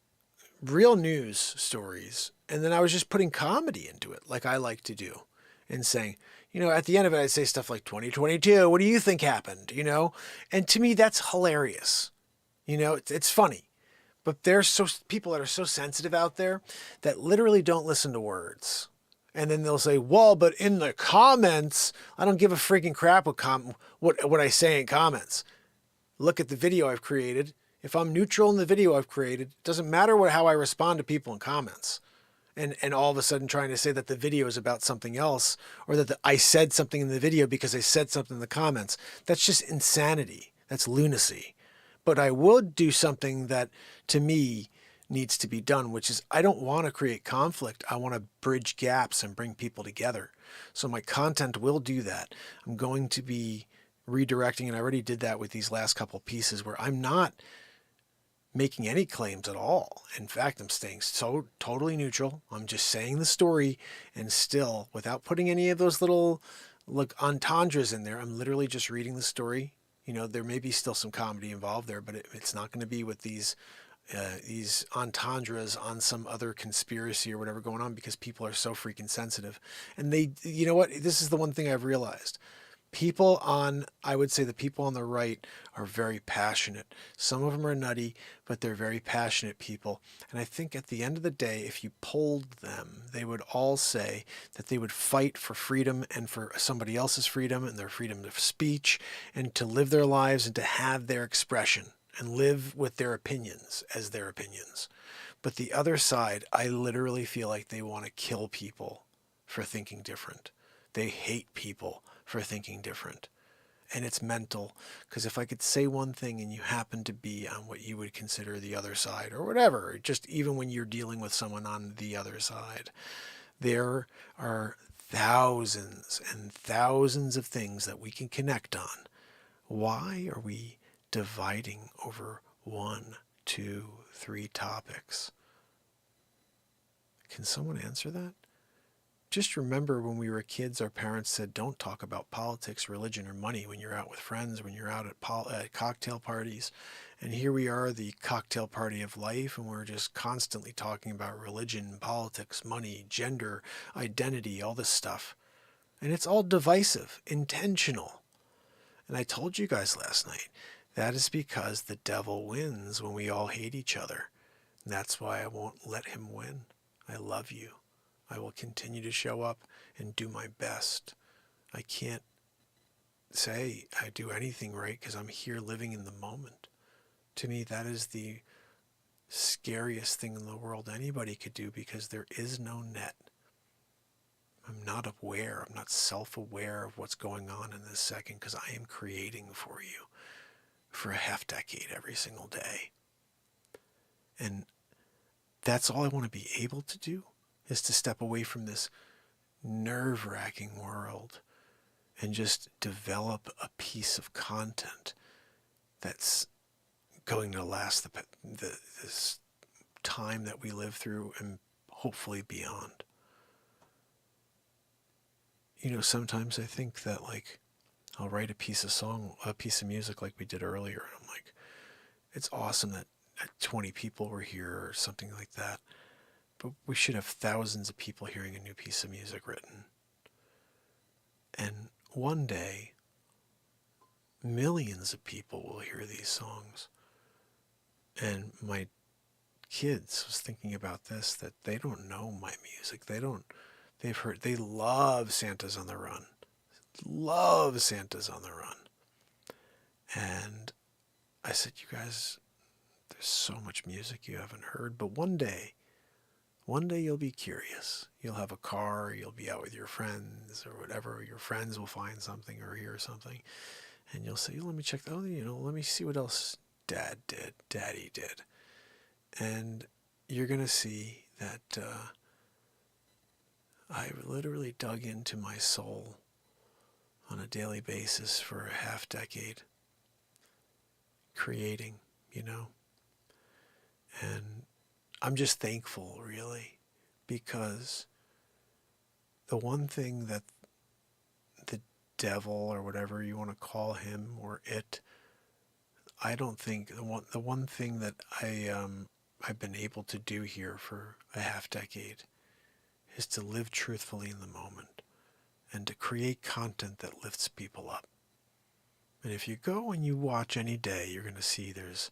real news stories, and then I was just putting comedy into it like I like to do and saying, at the end of it, I'd say stuff like 2022, what do you think happened? And to me, that's hilarious. It's funny. But there's people that are so sensitive out there that literally don't listen to words. And then they'll say, well, but in the comments, I don't give a freaking crap what I say in comments. Look at the video I've created. If I'm neutral in the video I've created, it doesn't matter how I respond to people in comments. And all of a sudden trying to say that the video is about something else or that I said something in the video because I said something in the comments. That's just insanity. That's lunacy. But I would do something that, to me, needs to be done, which is I don't want to create conflict. I want to bridge gaps and bring people together. So my content will do that. I'm going to be redirecting, and I already did that with these last couple pieces where I'm not making any claims at all. In fact, I'm staying so totally neutral. I'm just saying the story, and still, without putting any of those little entendres in there, I'm literally just reading the story. There may be still some comedy involved there, but it's not going to be with these entendres on some other conspiracy or whatever going on because people are so freaking sensitive. And this is the one thing I've realized. I would say the people on the right are very passionate. Some of them are nutty, but they're very passionate people. And I think at the end of the day, if you polled them, they would all say that they would fight for freedom and for somebody else's freedom and their freedom of speech and to live their lives and to have their expression and live with their opinions as their opinions. But the other side, I literally feel like they want to kill people for thinking different. They hate people for thinking different. And it's mental, because if I could say one thing and you happen to be on what you would consider the other side or whatever, just even when you're dealing with someone on the other side, there are thousands and thousands of things that we can connect on. Why are we dividing over 1, 2, 3 topics? Can someone answer that? Just remember when we were kids, our parents said, don't talk about politics, religion, or money when you're out with friends, when you're out at cocktail parties. And here we are, the cocktail party of life, and we're just constantly talking about religion, politics, money, gender, identity, all this stuff. And it's all divisive, intentional. And I told you guys last night, that is because the devil wins when we all hate each other. And that's why I won't let him win. I love you. I will continue to show up and do my best. I can't say I do anything right because I'm here living in the moment. To me, that is the scariest thing in the world anybody could do, because there is no net. I'm not aware. I'm not self-aware of what's going on in this second, because I am creating for you for a half decade every single day. And that's all I want to be able to do, is to step away from this nerve-wracking world and just develop a piece of content that's going to last this time that we live through, and hopefully beyond. You know, sometimes I think that, like, I'll write a piece of music like we did earlier, and I'm like, it's awesome that 20 people were here or something like that. But we should have thousands of people hearing a new piece of music written. And one day, millions of people will hear these songs. And my kids was thinking about this, that they don't know my music. They love Santa's on the Run. Love Santa's on the Run. And I said, you guys, there's so much music you haven't heard, but one day you'll be curious. You'll have a car, you'll be out with your friends or whatever. Your friends will find something or hear something. And you'll say, let me check, let me see what else Daddy did. And you're going to see that I literally dug into my soul on a daily basis for a half decade, creating, And I'm just thankful, really, because the one thing that the devil, or whatever you want to call him, or it, I don't think the one thing that I've been able to do here for a half decade is to live truthfully in the moment and to create content that lifts people up. And if you go and you watch any day, you're going to see there's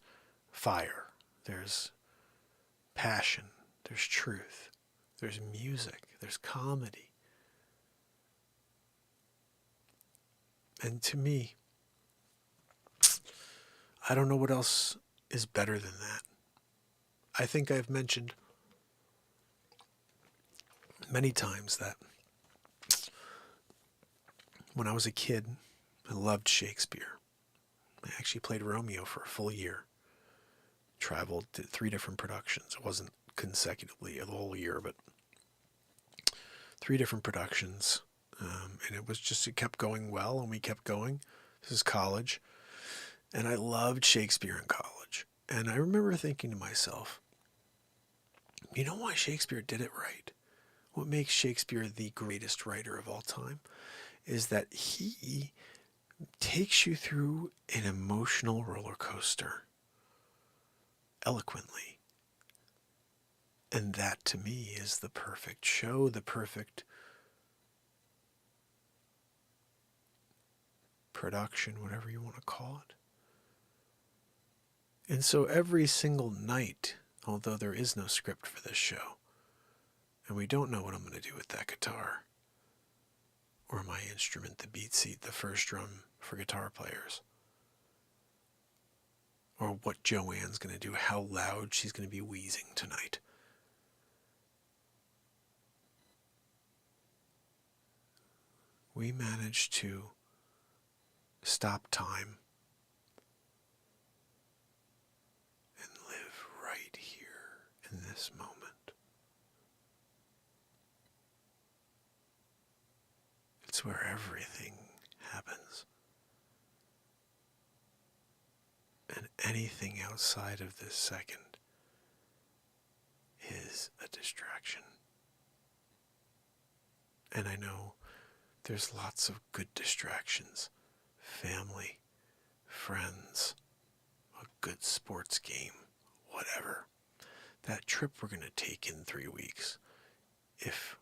fire, there's passion, there's truth, there's music, there's comedy. And to me, I don't know what else is better than that. I think I've mentioned many times that when I was a kid, I loved Shakespeare. I actually played Romeo for a full year. Traveled to 3 different productions. It wasn't consecutively the whole year, but 3 different productions. And it kept going well, and we kept going. This is college. And I loved Shakespeare in college. And I remember thinking to myself, you know why Shakespeare did it right? What makes Shakespeare the greatest writer of all time is that he takes you through an emotional roller coaster eloquently. And that, to me, is the perfect show, the perfect production, whatever you want to call it. And so every single night, although there is no script for this show, and we don't know what I'm going to do with that guitar, or my instrument, the beat seat, the first drum for guitar players, or what Joanne's going to do, how loud she's going to be wheezing tonight. We managed to stop time, and live right here in this moment. It's where everything happens. And anything outside of this second is a distraction. And I know there's lots of good distractions. Family, friends, a good sports game, whatever. That trip we're going to take in 3 weeks, if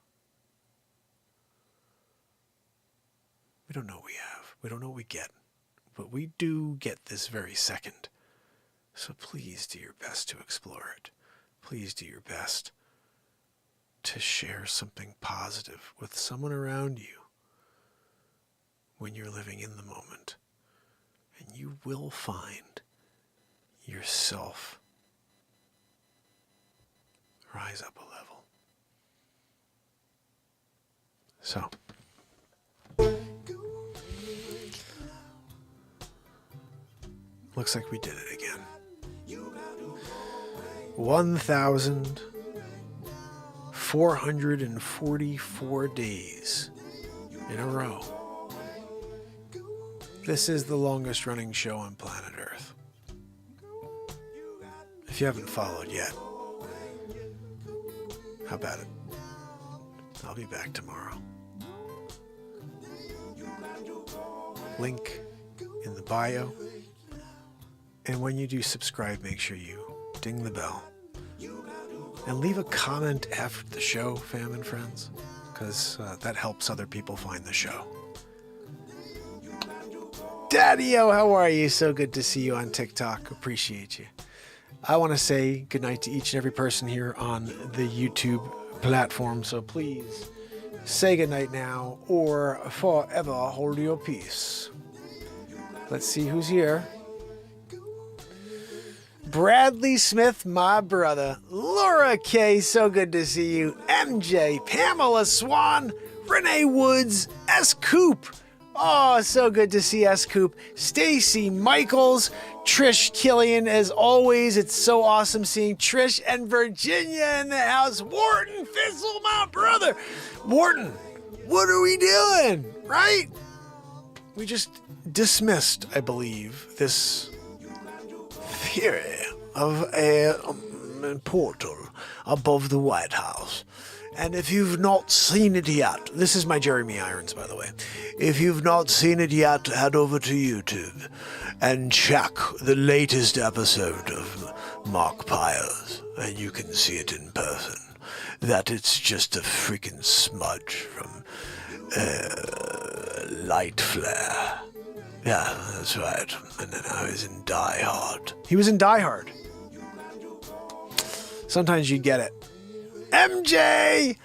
we don't know what we have, we don't know what we get, but we do get this very second. So please do your best to explore it. Please do your best to share something positive with someone around you when you're living in the moment. And you will find yourself rise up a level. So, looks like we did it again. 1,444 days in a row. This is the longest running show on planet Earth. If you haven't followed yet, how about it? I'll be back tomorrow. Link in the bio. And when you do subscribe, make sure you ding the bell. And leave a comment after the show, fam and friends, because that helps other people find the show. Daddy-o, how are you? So good to see you on TikTok. Appreciate you. I want to say goodnight to each and every person here on the YouTube platform. So please say goodnight now or forever hold your peace. Let's see who's here. Bradley Smith, my brother. Laura K, so good to see you. MJ, Pamela Swan, Renee Woods, S. Coop. Oh, so good to see S. Coop. Stacy Michaels, Trish Killian, as always. It's so awesome seeing Trish and Virginia in the house. Wharton Fizzle, my brother. Wharton, what are we doing? Right? We just dismissed, I believe, this theory of a portal above the White House. And if you've not seen it yet, this is my Jeremy Irons, by the way. If you've not seen it yet, head over to YouTube and check the latest episode of Mark Pires, and you can see it in person. That it's just a freaking smudge from light flare. Yeah, that's right. And then I was in Die Hard. He was in Die Hard. Sometimes you get it. MJ!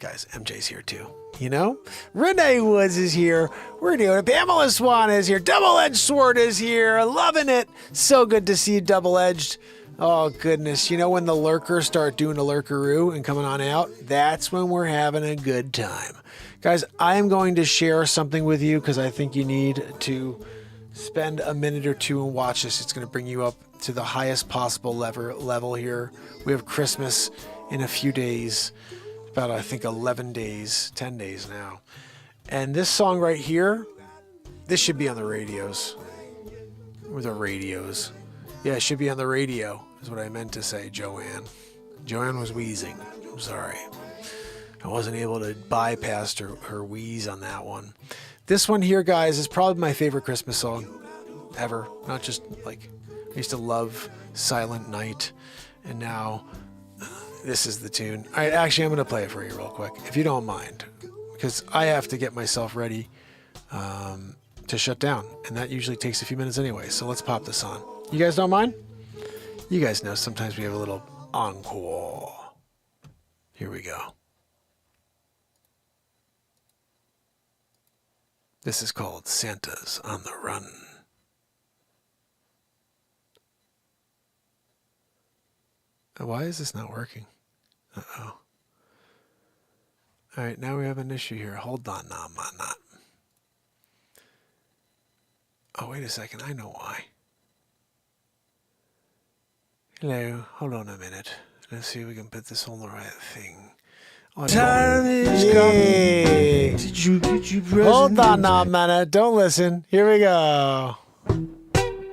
Guys, MJ's here too. You know? Renee Woods is here. We're doing it. Pamela Swan is here. Double-Edged Sword is here. Loving it. So good to see you, Double-Edged. Oh, goodness. You know when the lurkers start doing a lurkeroo and coming on out? That's when we're having a good time. Guys, I am going to share something with you because I think you need to spend a minute or two and watch this. It's going to bring you up to the highest possible level here. We have Christmas in a few days, about I think 11 days, 10 days now. And this song right here, this should be on the radios. Or the radios. Yeah, it should be on the radio, is what I meant to say, Joanne. Joanne was wheezing. I'm sorry. I wasn't able to bypass her wheeze on that one. This one here, guys, is probably my favorite Christmas song ever. Not just like, I used to love Silent Night, and now this is the tune. All right, actually, I'm going to play it for you real quick, if you don't mind, because I have to get myself ready to shut down, and that usually takes a few minutes anyway, so let's pop this on. You guys don't mind? You guys know sometimes we have a little encore. Here we go. This is called Santa's on the Run. Why is this not working? Uh-oh. All right, now we have an issue here. Hold on, now, man. Oh, wait a second. I know why. Hello. Hold on a minute. Let's see if we can put this on the right thing. Time is coming. Did you get your present? Hold on now, man. Don't listen. Here we go.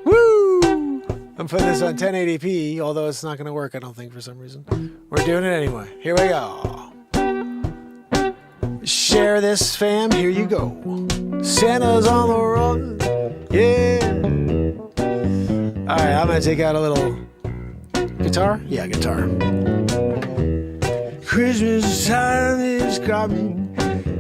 Woo! I'm putting this on 1080p, although it's not going to work, I don't think, for some reason. We're doing it anyway. Here we go. Share this, fam. Here you go. Santa's on the run. Yeah. All right, I'm going to take out a little guitar. Yeah, guitar. Christmas time is coming.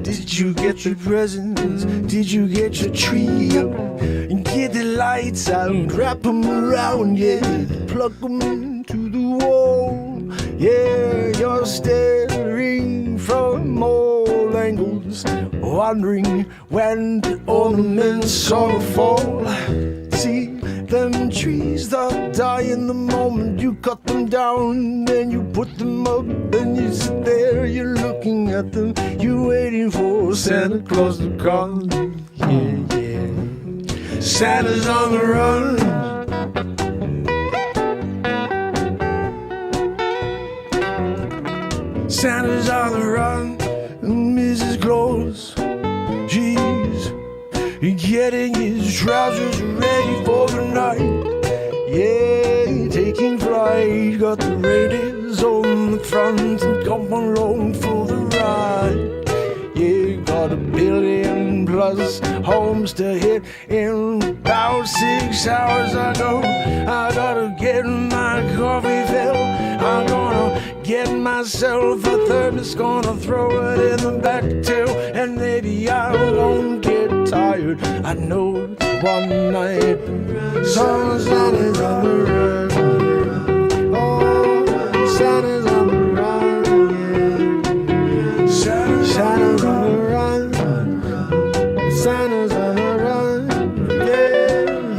Did you get your presents? Did you get your tree up? And get the lights out, wrap them around, yeah. Plug them into the wall. Yeah, you're staring from all angles, wondering when the ornaments gonna fall. See them trees that die in the moment you cut them down, then you put them up, and you sit there, you're looking at them, you're waiting for Santa Claus to come. Yeah, yeah. Santa's on the run. Santa's on the run. Mrs. Claus, she's getting his trousers ready for the night. Yeah, taking flight. Got the reindeers on the front and come along for the ride. Yeah, got 1 billion plus homes to hit in about 6 hours. I gotta get my coffee filled. I'm gonna get myself a thermos, gonna throw it in the back too, and maybe I won't get tired. I know it's one night. Santa's on the run. Oh, Santa's on the run. Yeah. Santa's on the run. Santa's on the run. Yeah,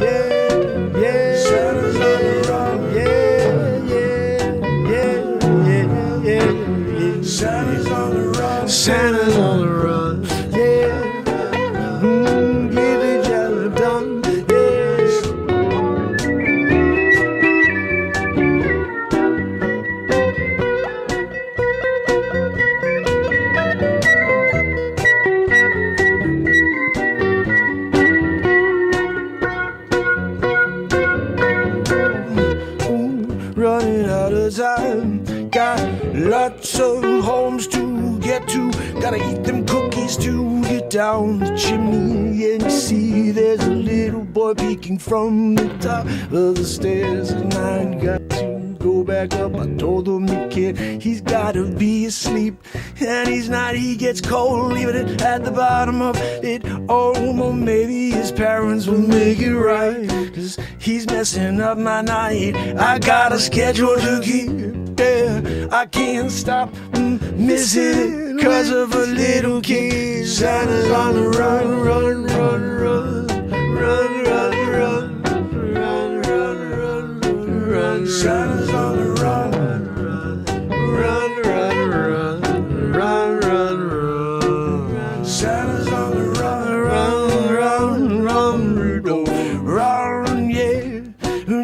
yeah, yeah. Santa's on the run. Yeah, yeah, yeah, yeah, yeah. Santa's on the run. Santa's on the run. Yeah. Get the job done. Yes. Running out of time. Got lots of homes to get to. Gotta eat them cookies to get down the chimney. And you see there's a little boy peeking from the top of the stairs. And I got to go back up. I told him the kid, he's gotta be asleep. And he's not, he gets cold, leaving it at the bottom of it. Oh, well, maybe his parents will make it right, 'cause he's messing up my night. I got a schedule to keep, yeah. I can't stop missing it 'cause of a little kid. Santa's on the run, run, run, run, run, run, run, run, run, run, run. Santa's on the run, run, run, run, run, run, run. Santa's on the run, run, run, run, Rudolph, run, yeah.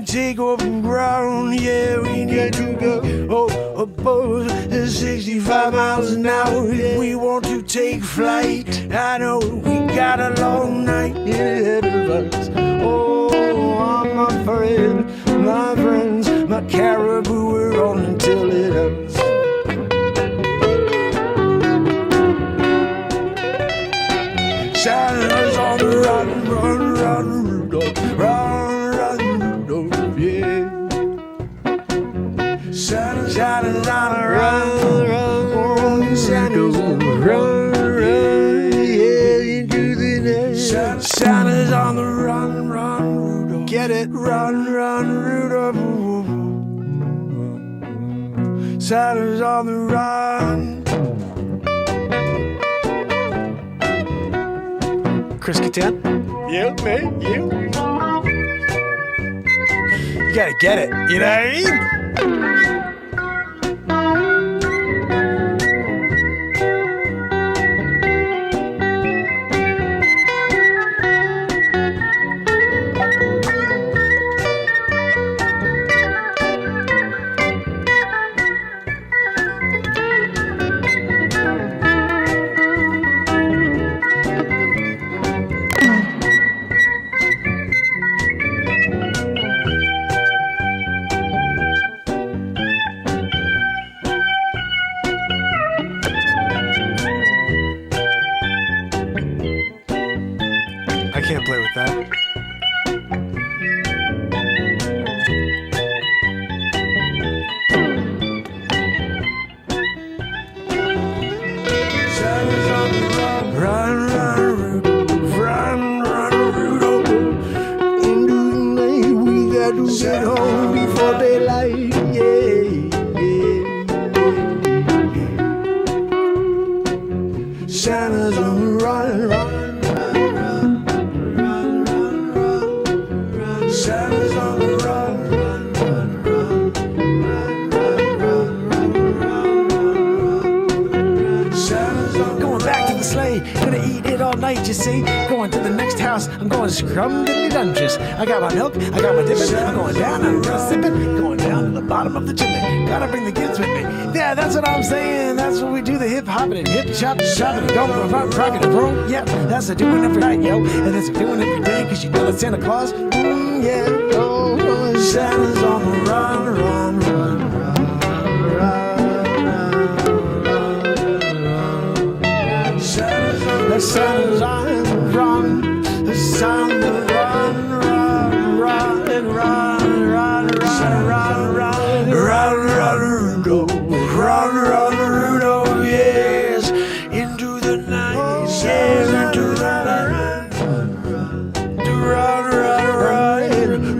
Take over ground, yeah. We need to go above 65 miles an hour if we want to take flight. I know we got a long night ahead of us. Oh, my friend, my friends, my caribou, we're on until it ends. Santa's on the run, run, run, Rudolph, run, run, Rudolph, yeah. Santa's on the run, run, run, Santa's on the run, run, yeah, into the night. Santa's on the run, run, Rudolph. Get it? Run, run, Rudolph. Santa's on the run. Chris Kattan? You, me, you. You gotta get it, you know what I mean? it home before daylight. Santa's on the run, run, run, run, run, run, run. Santa's on the run, run, run, run, run, run, run, run, run. Santa's on the run. Going back to the sleigh, gonna eat it all night, you see. Going to the next house, I'm going scrum-diddly-dungeous. I got my milk, I got my dippin', I'm going down, I'm gonna sip it, going down to the bottom of the chimney. Gotta bring the kids with me. Yeah, that's what I'm saying. That's what we do, the hip-hopping and hip-shopping. Don't rock it and roll. Yeah, that's a doing every night, yo. And that's a doing every day, cause you know it's Santa Claus. Yeah, oh, Santa's on the run, run, run, run, run. Santa's on the run. Santa's on the run, run, run, and run, run, run, run, run, run, run, go, run, run, Rudolph, yes, into the night, yes, into the night, run, run, run, run,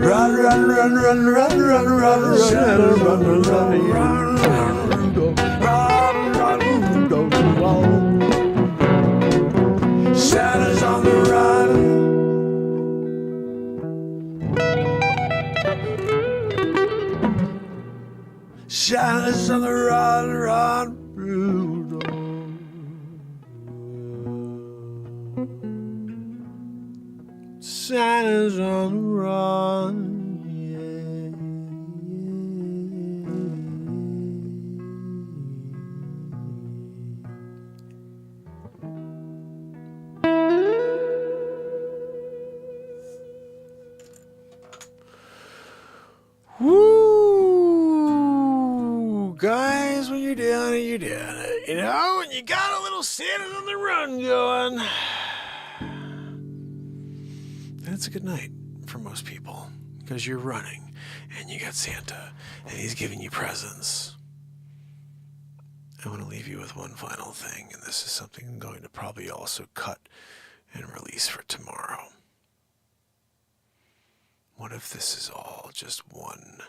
run, run, run, run, run, run, run, Santa, run, run, run, run, run, run, run, run. Santa's on the run. Santa's on the run, run, Rudolph. Santa's on the run, Woo! Guys, when you're doing it, you're doing it. You know, and you got a little Santa on the run going. That's a good night for most people because you're running and you got Santa and he's giving you presents. I want to leave you with one final thing, and this is something I'm going to probably also cut and release for tomorrow. What if this is all just one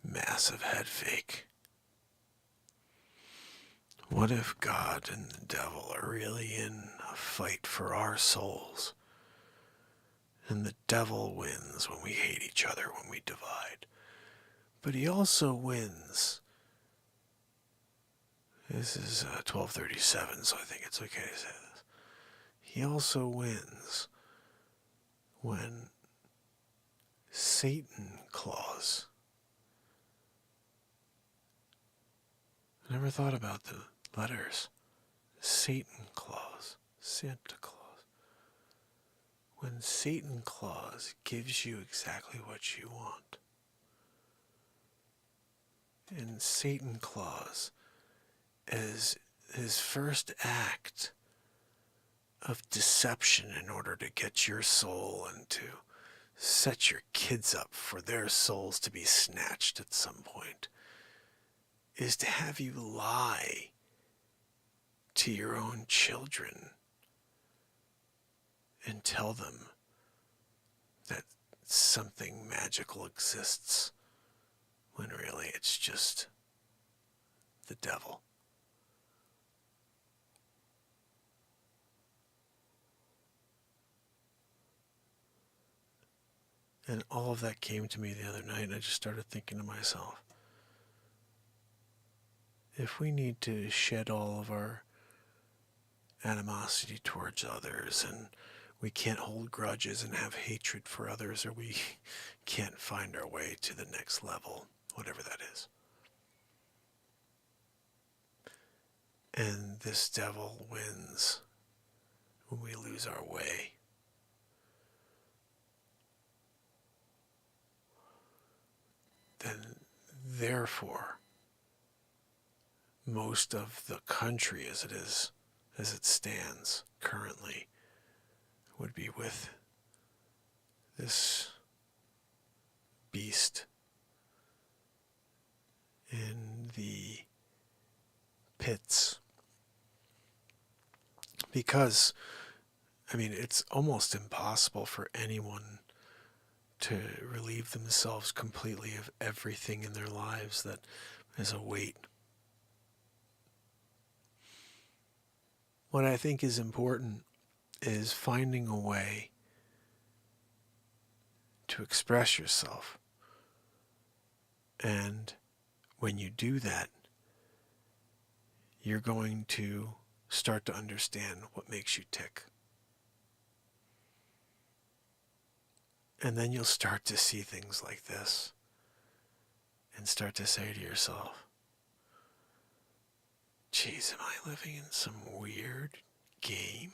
massive head fake? What if God and the devil are really in a fight for our souls? And the devil wins when we hate each other, when we divide. But he also wins. This is 12:37, so I think it's okay to say this. He also wins when Satan Claus. I never thought about the letters. Satan Claus, Santa Claus. When Satan Claus gives you exactly what you want. And Satan Claus, as his first act of deception in order to get your soul and to set your kids up for their souls to be snatched at some point, is to have you lie to your own children and tell them that something magical exists when really it's just the devil. And all of that came to me the other night, and I just started thinking to myself, if we need to shed all of our animosity towards others, and we can't hold grudges and have hatred for others, or we can't find our way to the next level, whatever that is. And this devil wins when we lose our way. Then, therefore, most of the country as it stands currently, would be with this beast in the pits. Because, I mean, it's almost impossible for anyone to relieve themselves completely of everything in their lives that is a weight. What I think is important is finding a way to express yourself. And when you do that, you're going to start to understand what makes you tick. And then you'll start to see things like this and start to say to yourself, geez, am I living in some weird game?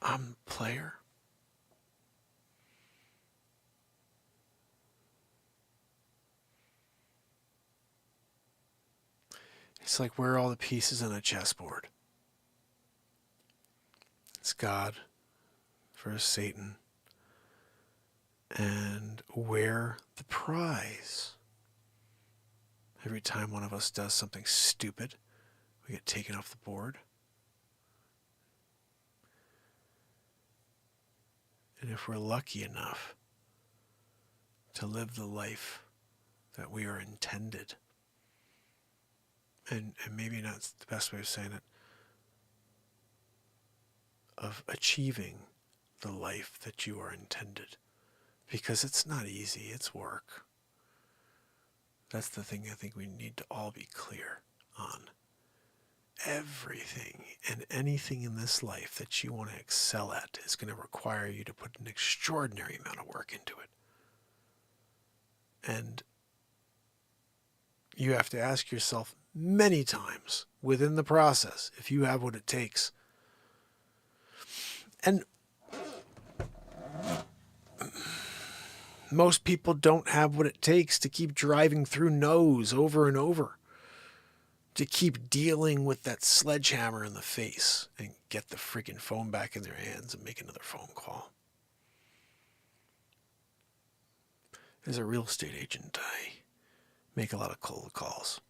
I'm the player. It's like, where are all the pieces on a chessboard? It's God versus Satan. And where the prize? Every time one of us does something stupid, we get taken off the board. And if we're lucky enough to live the life that we are intended, and maybe not the best way of saying it, of achieving the life that you are intended, because it's not easy, it's work. That's the thing I think we need to all be clear on. Everything and anything in this life that you want to excel at is going to require you to put an extraordinary amount of work into it. And you have to ask yourself many times within the process if you have what it takes. And most people don't have what it takes to keep driving through no's over and over, to keep dealing with that sledgehammer in the face and get the freaking phone back in their hands and make another phone call. As a real estate agent, I make a lot of cold calls.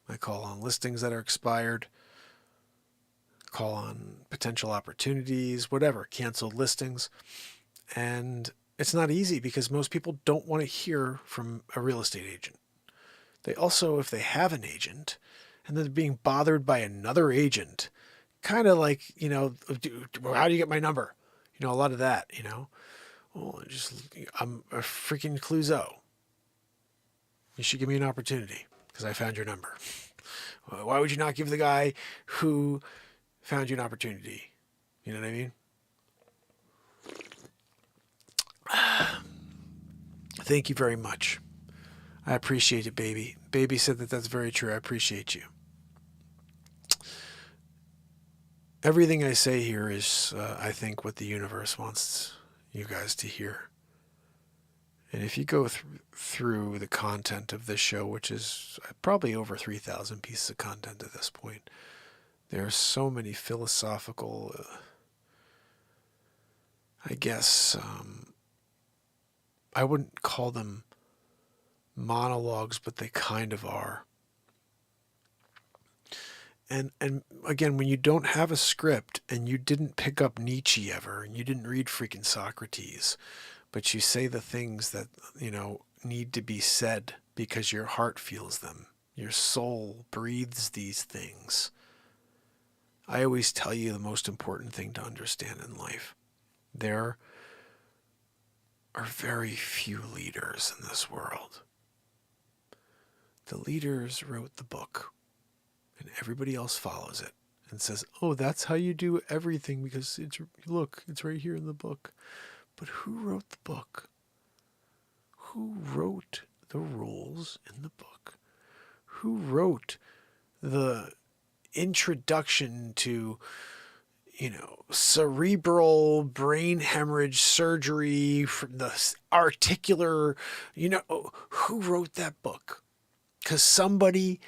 I call on listings that are expired, call on potential opportunities, whatever, canceled listings. And it's not easy because most people don't want to hear from a real estate agent. They also, if they have an agent and they're being bothered by another agent, kind of like, how do you get my number? A lot of that, Well, I'm a freaking Clouseau. You should give me an opportunity because I found your number. Well, why would you not give the guy who found you an opportunity? You know what I mean? Thank you very much. I appreciate it, baby. Baby said that that's very true. I appreciate you. Everything I say here is, I think, what the universe wants you guys to hear. And if you go through the content of this show, which is probably over 3,000 pieces of content at this point, there are so many philosophical, I wouldn't call them monologues, but they kind of are. And again, when you don't have a script and you didn't pick up Nietzsche ever, and you didn't read freaking Socrates, but you say the things that, need to be said because your heart feels them. Your soul breathes these things. I always tell you the most important thing to understand in life. There are very few leaders in this world. The leaders wrote the book, and everybody else follows it and says, oh, that's how you do everything because it's right here in the book. But who wrote the book? Who wrote the rules in the book? Who wrote the introduction to, cerebral brain hemorrhage surgery, for the articular, who wrote that book? Because somebody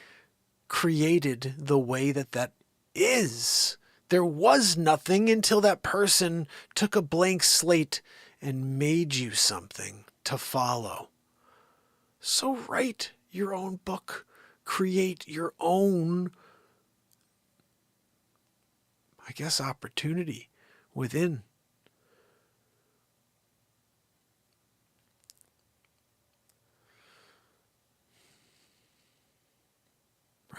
created the way that is. There was nothing until that person took a blank slate and made you something to follow. So write your own book. Create your own, opportunity. within.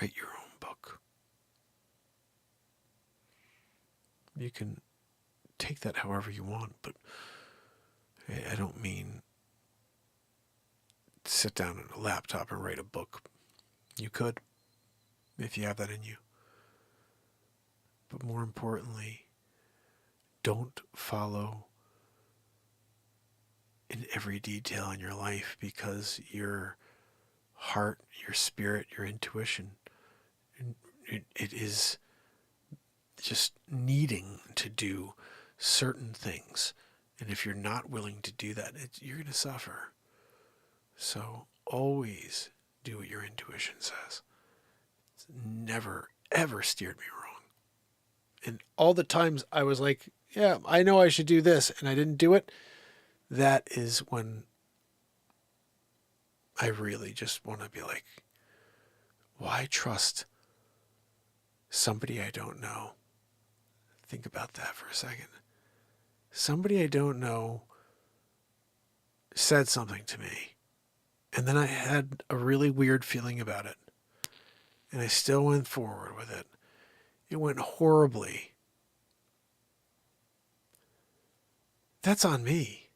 Write your own book. You can take that however you want, but I don't mean sit down at a laptop and write a book. You could, if you have that in you. But more importantly, don't follow in every detail in your life, because your heart, your spirit, your intuition, it is just needing to do certain things. And if you're not willing to do that, you're going to suffer. So always do what your intuition says. It's never, ever steered me wrong. And all the times I was like, yeah, I know I should do this, and I didn't do it, that is when I really just want to be like, why trust somebody I don't know? Think about that for a second. Somebody I don't know said something to me, and then I had a really weird feeling about it, and I still went forward with it. It went horribly. That's on me.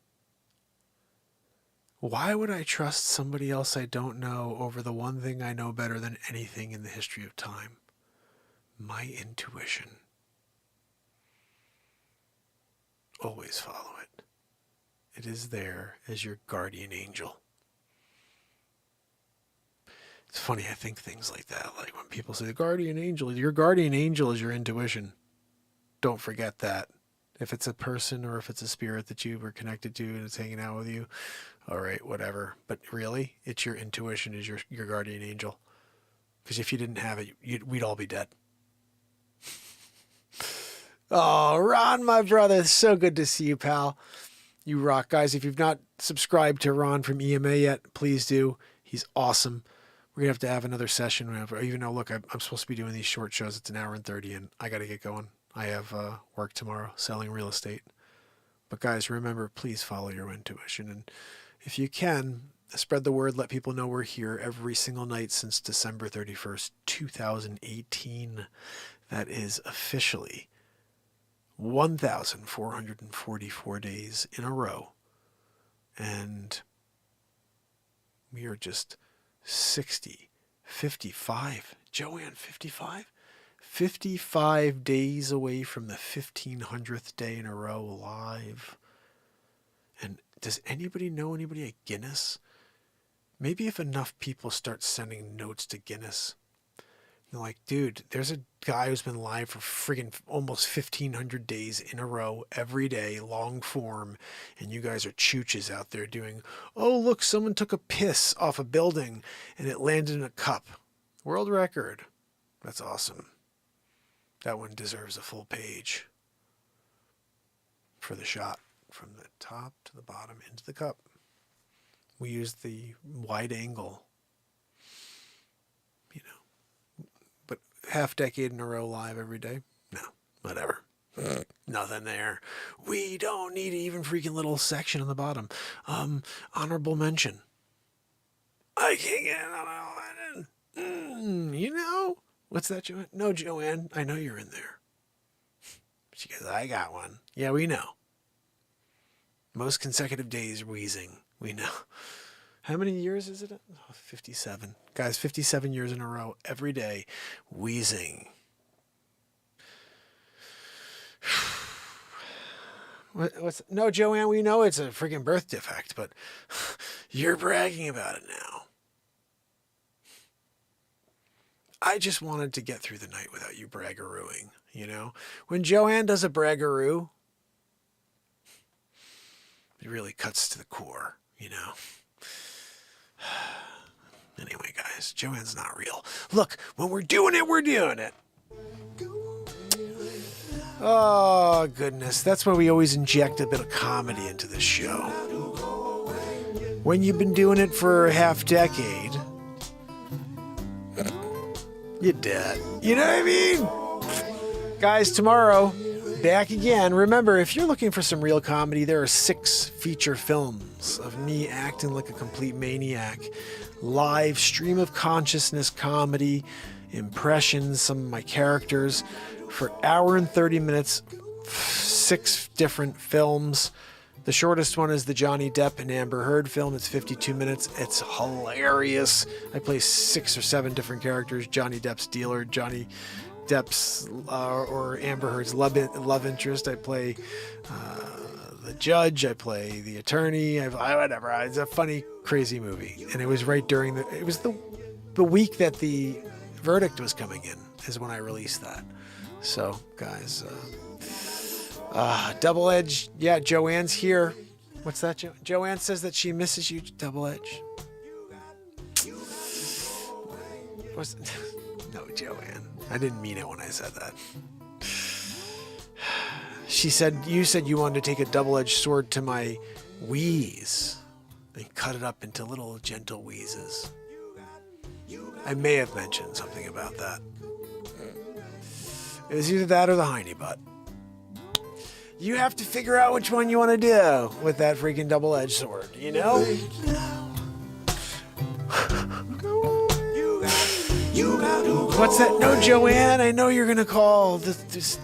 Why would I trust somebody else I don't know over the one thing I know better than anything in the history of time? My intuition. Always follow it. It is there as your guardian angel. It's funny, I think things like that, like when people say the guardian angel, your guardian angel is your intuition. Don't forget that. If it's a person or if it's a spirit that you were connected to and it's hanging out with you, all right, whatever. But really, it's your intuition is your guardian angel. Because if you didn't have it, we'd all be dead. Oh, Ron, my brother, it's so good to see you, pal. You rock. Guys, if you've not subscribed to Ron from EMA yet, please do. He's awesome. We're going to have another session. Even though, look, I'm supposed to be doing these short shows. It's 1 hour and 30, and I got to get going. I have work tomorrow selling real estate. But guys, remember, please follow your intuition. And if you can, spread the word. Let people know we're here every single night since December 31st, 2018. That is officially 1,444 days in a row. And we are just 55. Joanne, 55? 55 days away from the 1,500th day in a row live. And does anybody know anybody at Guinness? Maybe if enough people start sending notes to Guinness. They're like, dude, there's a guy who's been live for friggin' almost 1,500 days in a row, every day, long form, and you guys are chooches out there doing, oh, look, someone took a piss off a building and it landed in a cup. World record. That's awesome. That one deserves a full page for the shot from the top to the bottom into the cup. We used the wide angle, but half decade in a row live every day. No, whatever. Nothing there. We don't need an even freaking little section on the bottom. Honorable mention. I can't get an honorable mention. What's that, Joanne? No, Joanne, I know you're in there. She goes, I got one. Yeah, we know. Most consecutive days wheezing. We know. How many years is it? Oh, 57. Guys, 57 years in a row, every day, wheezing. No, Joanne, we know it's a freaking birth defect, but you're bragging about it now. I just wanted to get through the night without you braggarooing, When Joanne does a braggaroo, it really cuts to the core, Anyway, guys, Joanne's not real. Look, when we're doing it, we're doing it. Oh, goodness. That's why we always inject a bit of comedy into this show. When you've been doing it for a half decade, you're dead. You know what I mean? Guys, tomorrow, Back again. Remember, if you're looking for some real comedy, there are 6 feature films of me acting like a complete maniac. Live stream of consciousness comedy, impressions, some of my characters for hour and 30 minutes, 6 different films. The shortest one is the Johnny Depp and Amber Heard film. It's 52 minutes. It's hilarious. I play 6 or 7 different characters. Johnny Depp's dealer, Johnny Depp's or Amber Heard's love interest. I play the judge. I play the attorney. Whatever. It's a funny, crazy movie. And it was right during the week that the verdict was coming in is when I released that. So, guys, Double Edge. Yeah, Joanne's here. What's that? Joanne says that she misses you, Double Edge. No, Joanne. I didn't mean it when I said that. She said, you said you wanted to take a double-edged sword to my wheeze and cut it up into little gentle wheezes. I may have mentioned something about that. It was either that or the hiney butt. You have to figure out which one you want to do with that freaking double-edged sword, you know? What's that? No, Joanne, I know you're going to call this,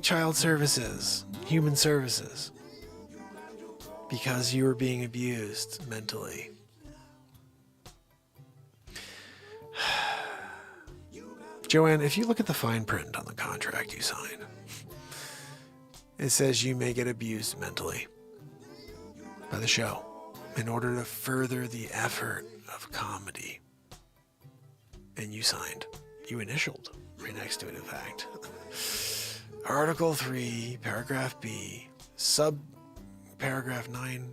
child services, human services, because you were being abused mentally. Joanne, if you look at the fine print on the contract you sign, it says you may get abused mentally by the show in order to further the effort of comedy. And you signed. You initialed right next to it, in fact. Article 3, paragraph B, paragraph 9,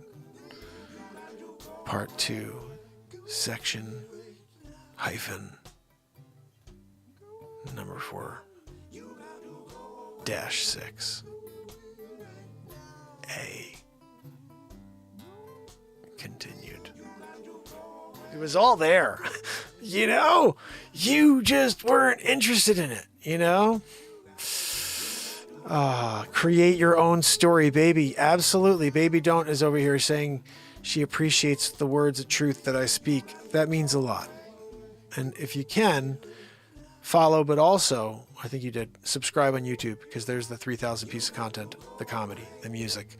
part 2, section hyphen number 4 -6 A. Continued. It was all there. You just weren't interested in it, create your own story, baby. Absolutely. Baby Don't is over here saying she appreciates the words of truth that I speak. That means a lot. And if you can, follow, but also, I think you did, subscribe on YouTube, because there's the 3,000 piece of content, the comedy, the music.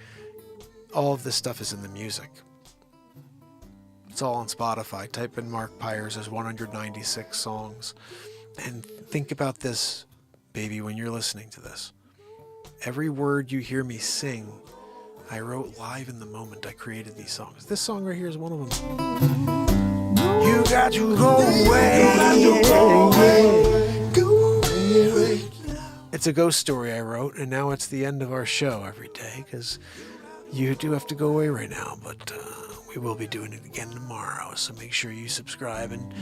All of this stuff is in the music. It's all on Spotify. Type in Mark Pires. There's 196 songs. And think about this, baby, when you're listening to this. Every word you hear me sing, I wrote live in the moment I created these songs. This song right here is one of them. You got to go away. It's a ghost story I wrote, and now it's the end of our show every day, because you do have to go away right now, but we will be doing it again tomorrow, so make sure you subscribe and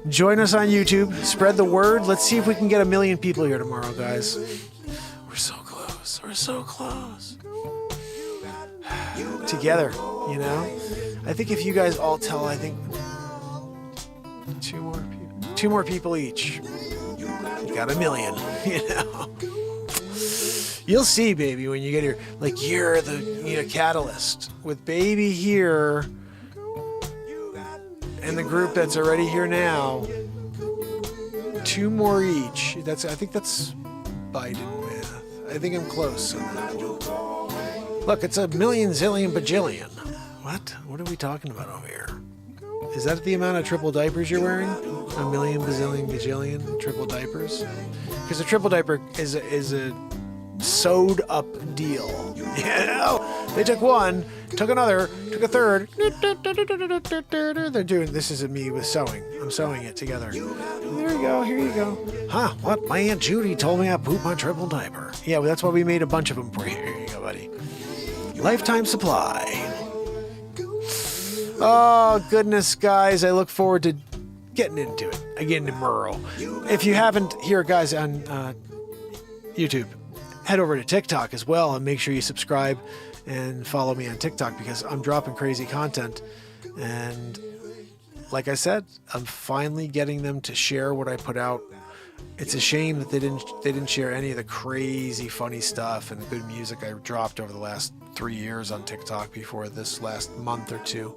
join us on YouTube. Spread the word. Let's see if we can get 1 million people here tomorrow, guys. We're so close. We're so close. Together, I think if you guys all tell, I think 2 more people each. You got 1 million, You'll see, baby, when you get here. Like, you're the catalyst. With baby here and the group that's already here now, 2 more each. I think that's Biden math. I think I'm close on that one. Look, it's 1 million, zillion, bajillion. What? What are we talking about over here? Is that the amount of triple diapers you're wearing? 1 million, bazillion, bajillion triple diapers? Because a triple diaper is a sewed up deal. They took one, took another, took a third. They're doing, this is me with sewing. I'm sewing it together. There you go, here you go. Huh, what? My Aunt Judy told me I pooped my triple diaper. Yeah, well, that's why we made a bunch of them for you. Here you go, buddy. Lifetime supply. Oh, goodness, guys. I look forward to getting into it again tomorrow. If you haven't, here, guys, on YouTube, head over to TikTok as well and make sure you subscribe and follow me on TikTok, because I'm dropping crazy content. And like I said, I'm finally getting them to share what I put out. It's a shame that they didn't share any of the crazy funny stuff and good music I dropped over the last 3 years on TikTok before this last month or two.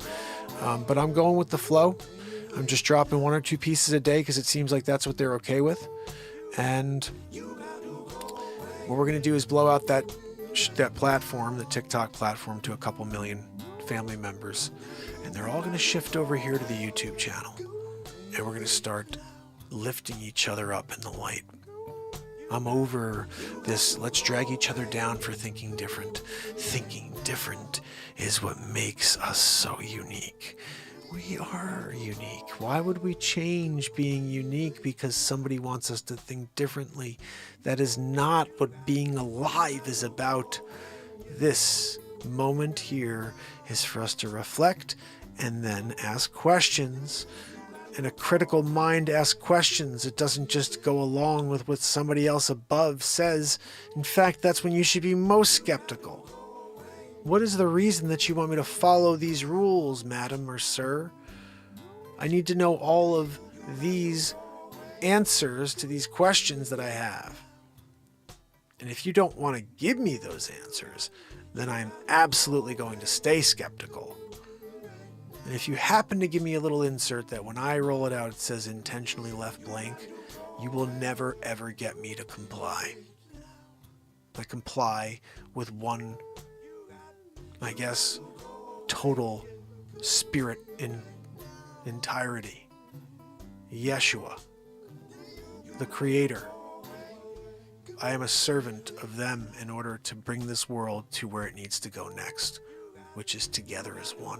But I'm going with the flow. I'm just dropping 1 or 2 pieces a day because it seems like that's what they're okay with. And what we're going to do is blow out that platform, the TikTok platform, to a couple million family members. And they're all going to shift over here to the YouTube channel. And we're going to start lifting each other up in the light. I'm over this let's drag each other down for thinking different. Thinking different is what makes us so unique. We are unique. Why would we change being unique because somebody wants us to think differently? That is not what being alive is about. This moment here is for us to reflect and then ask questions. And a critical mind asks questions. It doesn't just go along with what somebody else above says. In fact, that's when you should be most skeptical. What is the reason that you want me to follow these rules, madam or sir? I need to know all of these answers to these questions that I have. And if you don't want to give me those answers, then I'm absolutely going to stay skeptical. And if you happen to give me a little insert that when I roll it out it says intentionally left blank, you will never ever get me to comply. I comply with one, I guess, total spirit in entirety. Yeshua, the Creator. I am a servant of them in order to bring this world to where it needs to go next, which is together as one.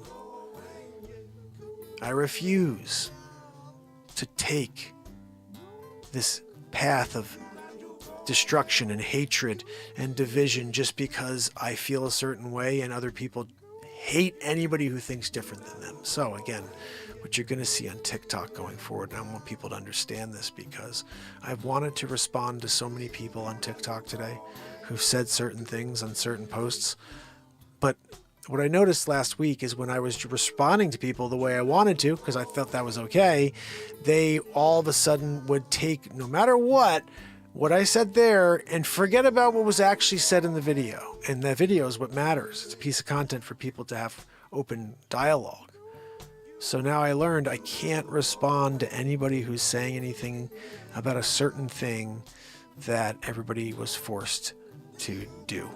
I refuse to take this path of destruction and hatred and division just because I feel a certain way and other people hate anybody who thinks different than them. So again, what you're going to see on TikTok going forward, and I want people to understand this because I've wanted to respond to so many people on TikTok today who've said certain things on certain posts, but what I noticed last week is when I was responding to people the way I wanted to, because I felt that was okay, they all of a sudden would take, no matter what I said there, and forget about what was actually said in the video. And that video is what matters. It's a piece of content for people to have open dialogue. So now I learned I can't respond to anybody who's saying anything about a certain thing that everybody was forced to do.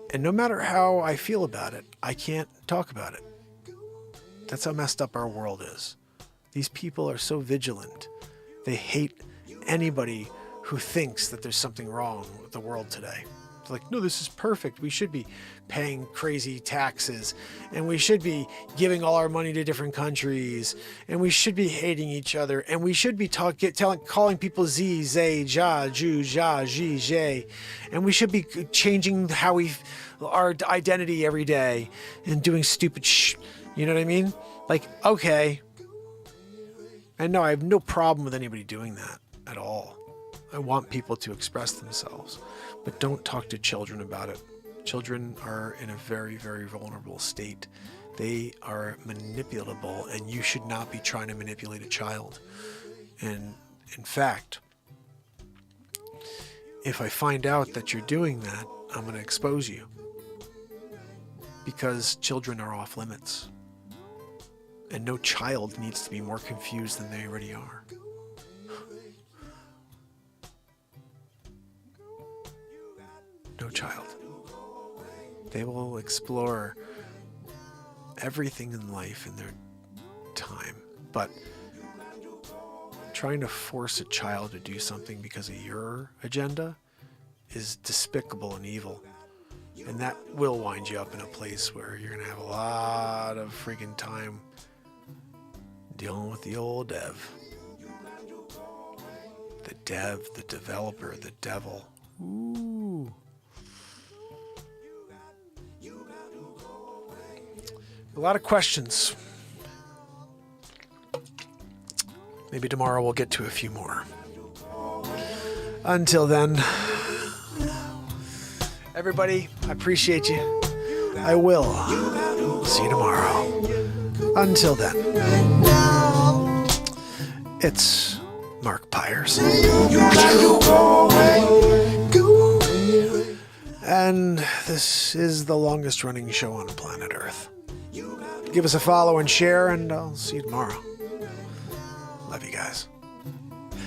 And no matter how I feel about it, I can't talk about it. That's how messed up our world is. These people are so vigilant. They hate anybody who thinks that there's something wrong with the world today. It's like, no, this is perfect. We should be paying crazy taxes, and we should be giving all our money to different countries, and we should be hating each other, and we should be calling people Z, Zay, Ja, Ju, Ja, Ji, Jay, and we should be changing how our identity every day and doing stupid you know what I mean? Like, okay. And no, I have no problem with anybody doing that at all. I want people to express themselves, but don't talk to children about it. Children are in a very, very vulnerable state. They are manipulable, and you should not be trying to manipulate a child. And in fact, if I find out that you're doing that, I'm going to expose you, because children are off limits. And no child needs to be more confused than they already are. No child. They will explore everything in life in their time. But trying to force a child to do something because of your agenda is despicable and evil. And that will wind you up in a place where you're going to have a lot of freaking time dealing with the old dev. The dev, the developer, the devil. Ooh. A lot of questions. Maybe tomorrow we'll get to a few more. Until then, everybody, I appreciate you. I will see you tomorrow. Until then, it's Mark Pires. You got to go away. Go away. And this is the longest running show on planet Earth. Give us a follow and share, and I'll see you tomorrow. Love you guys.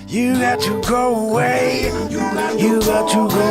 You got to go away. You got to go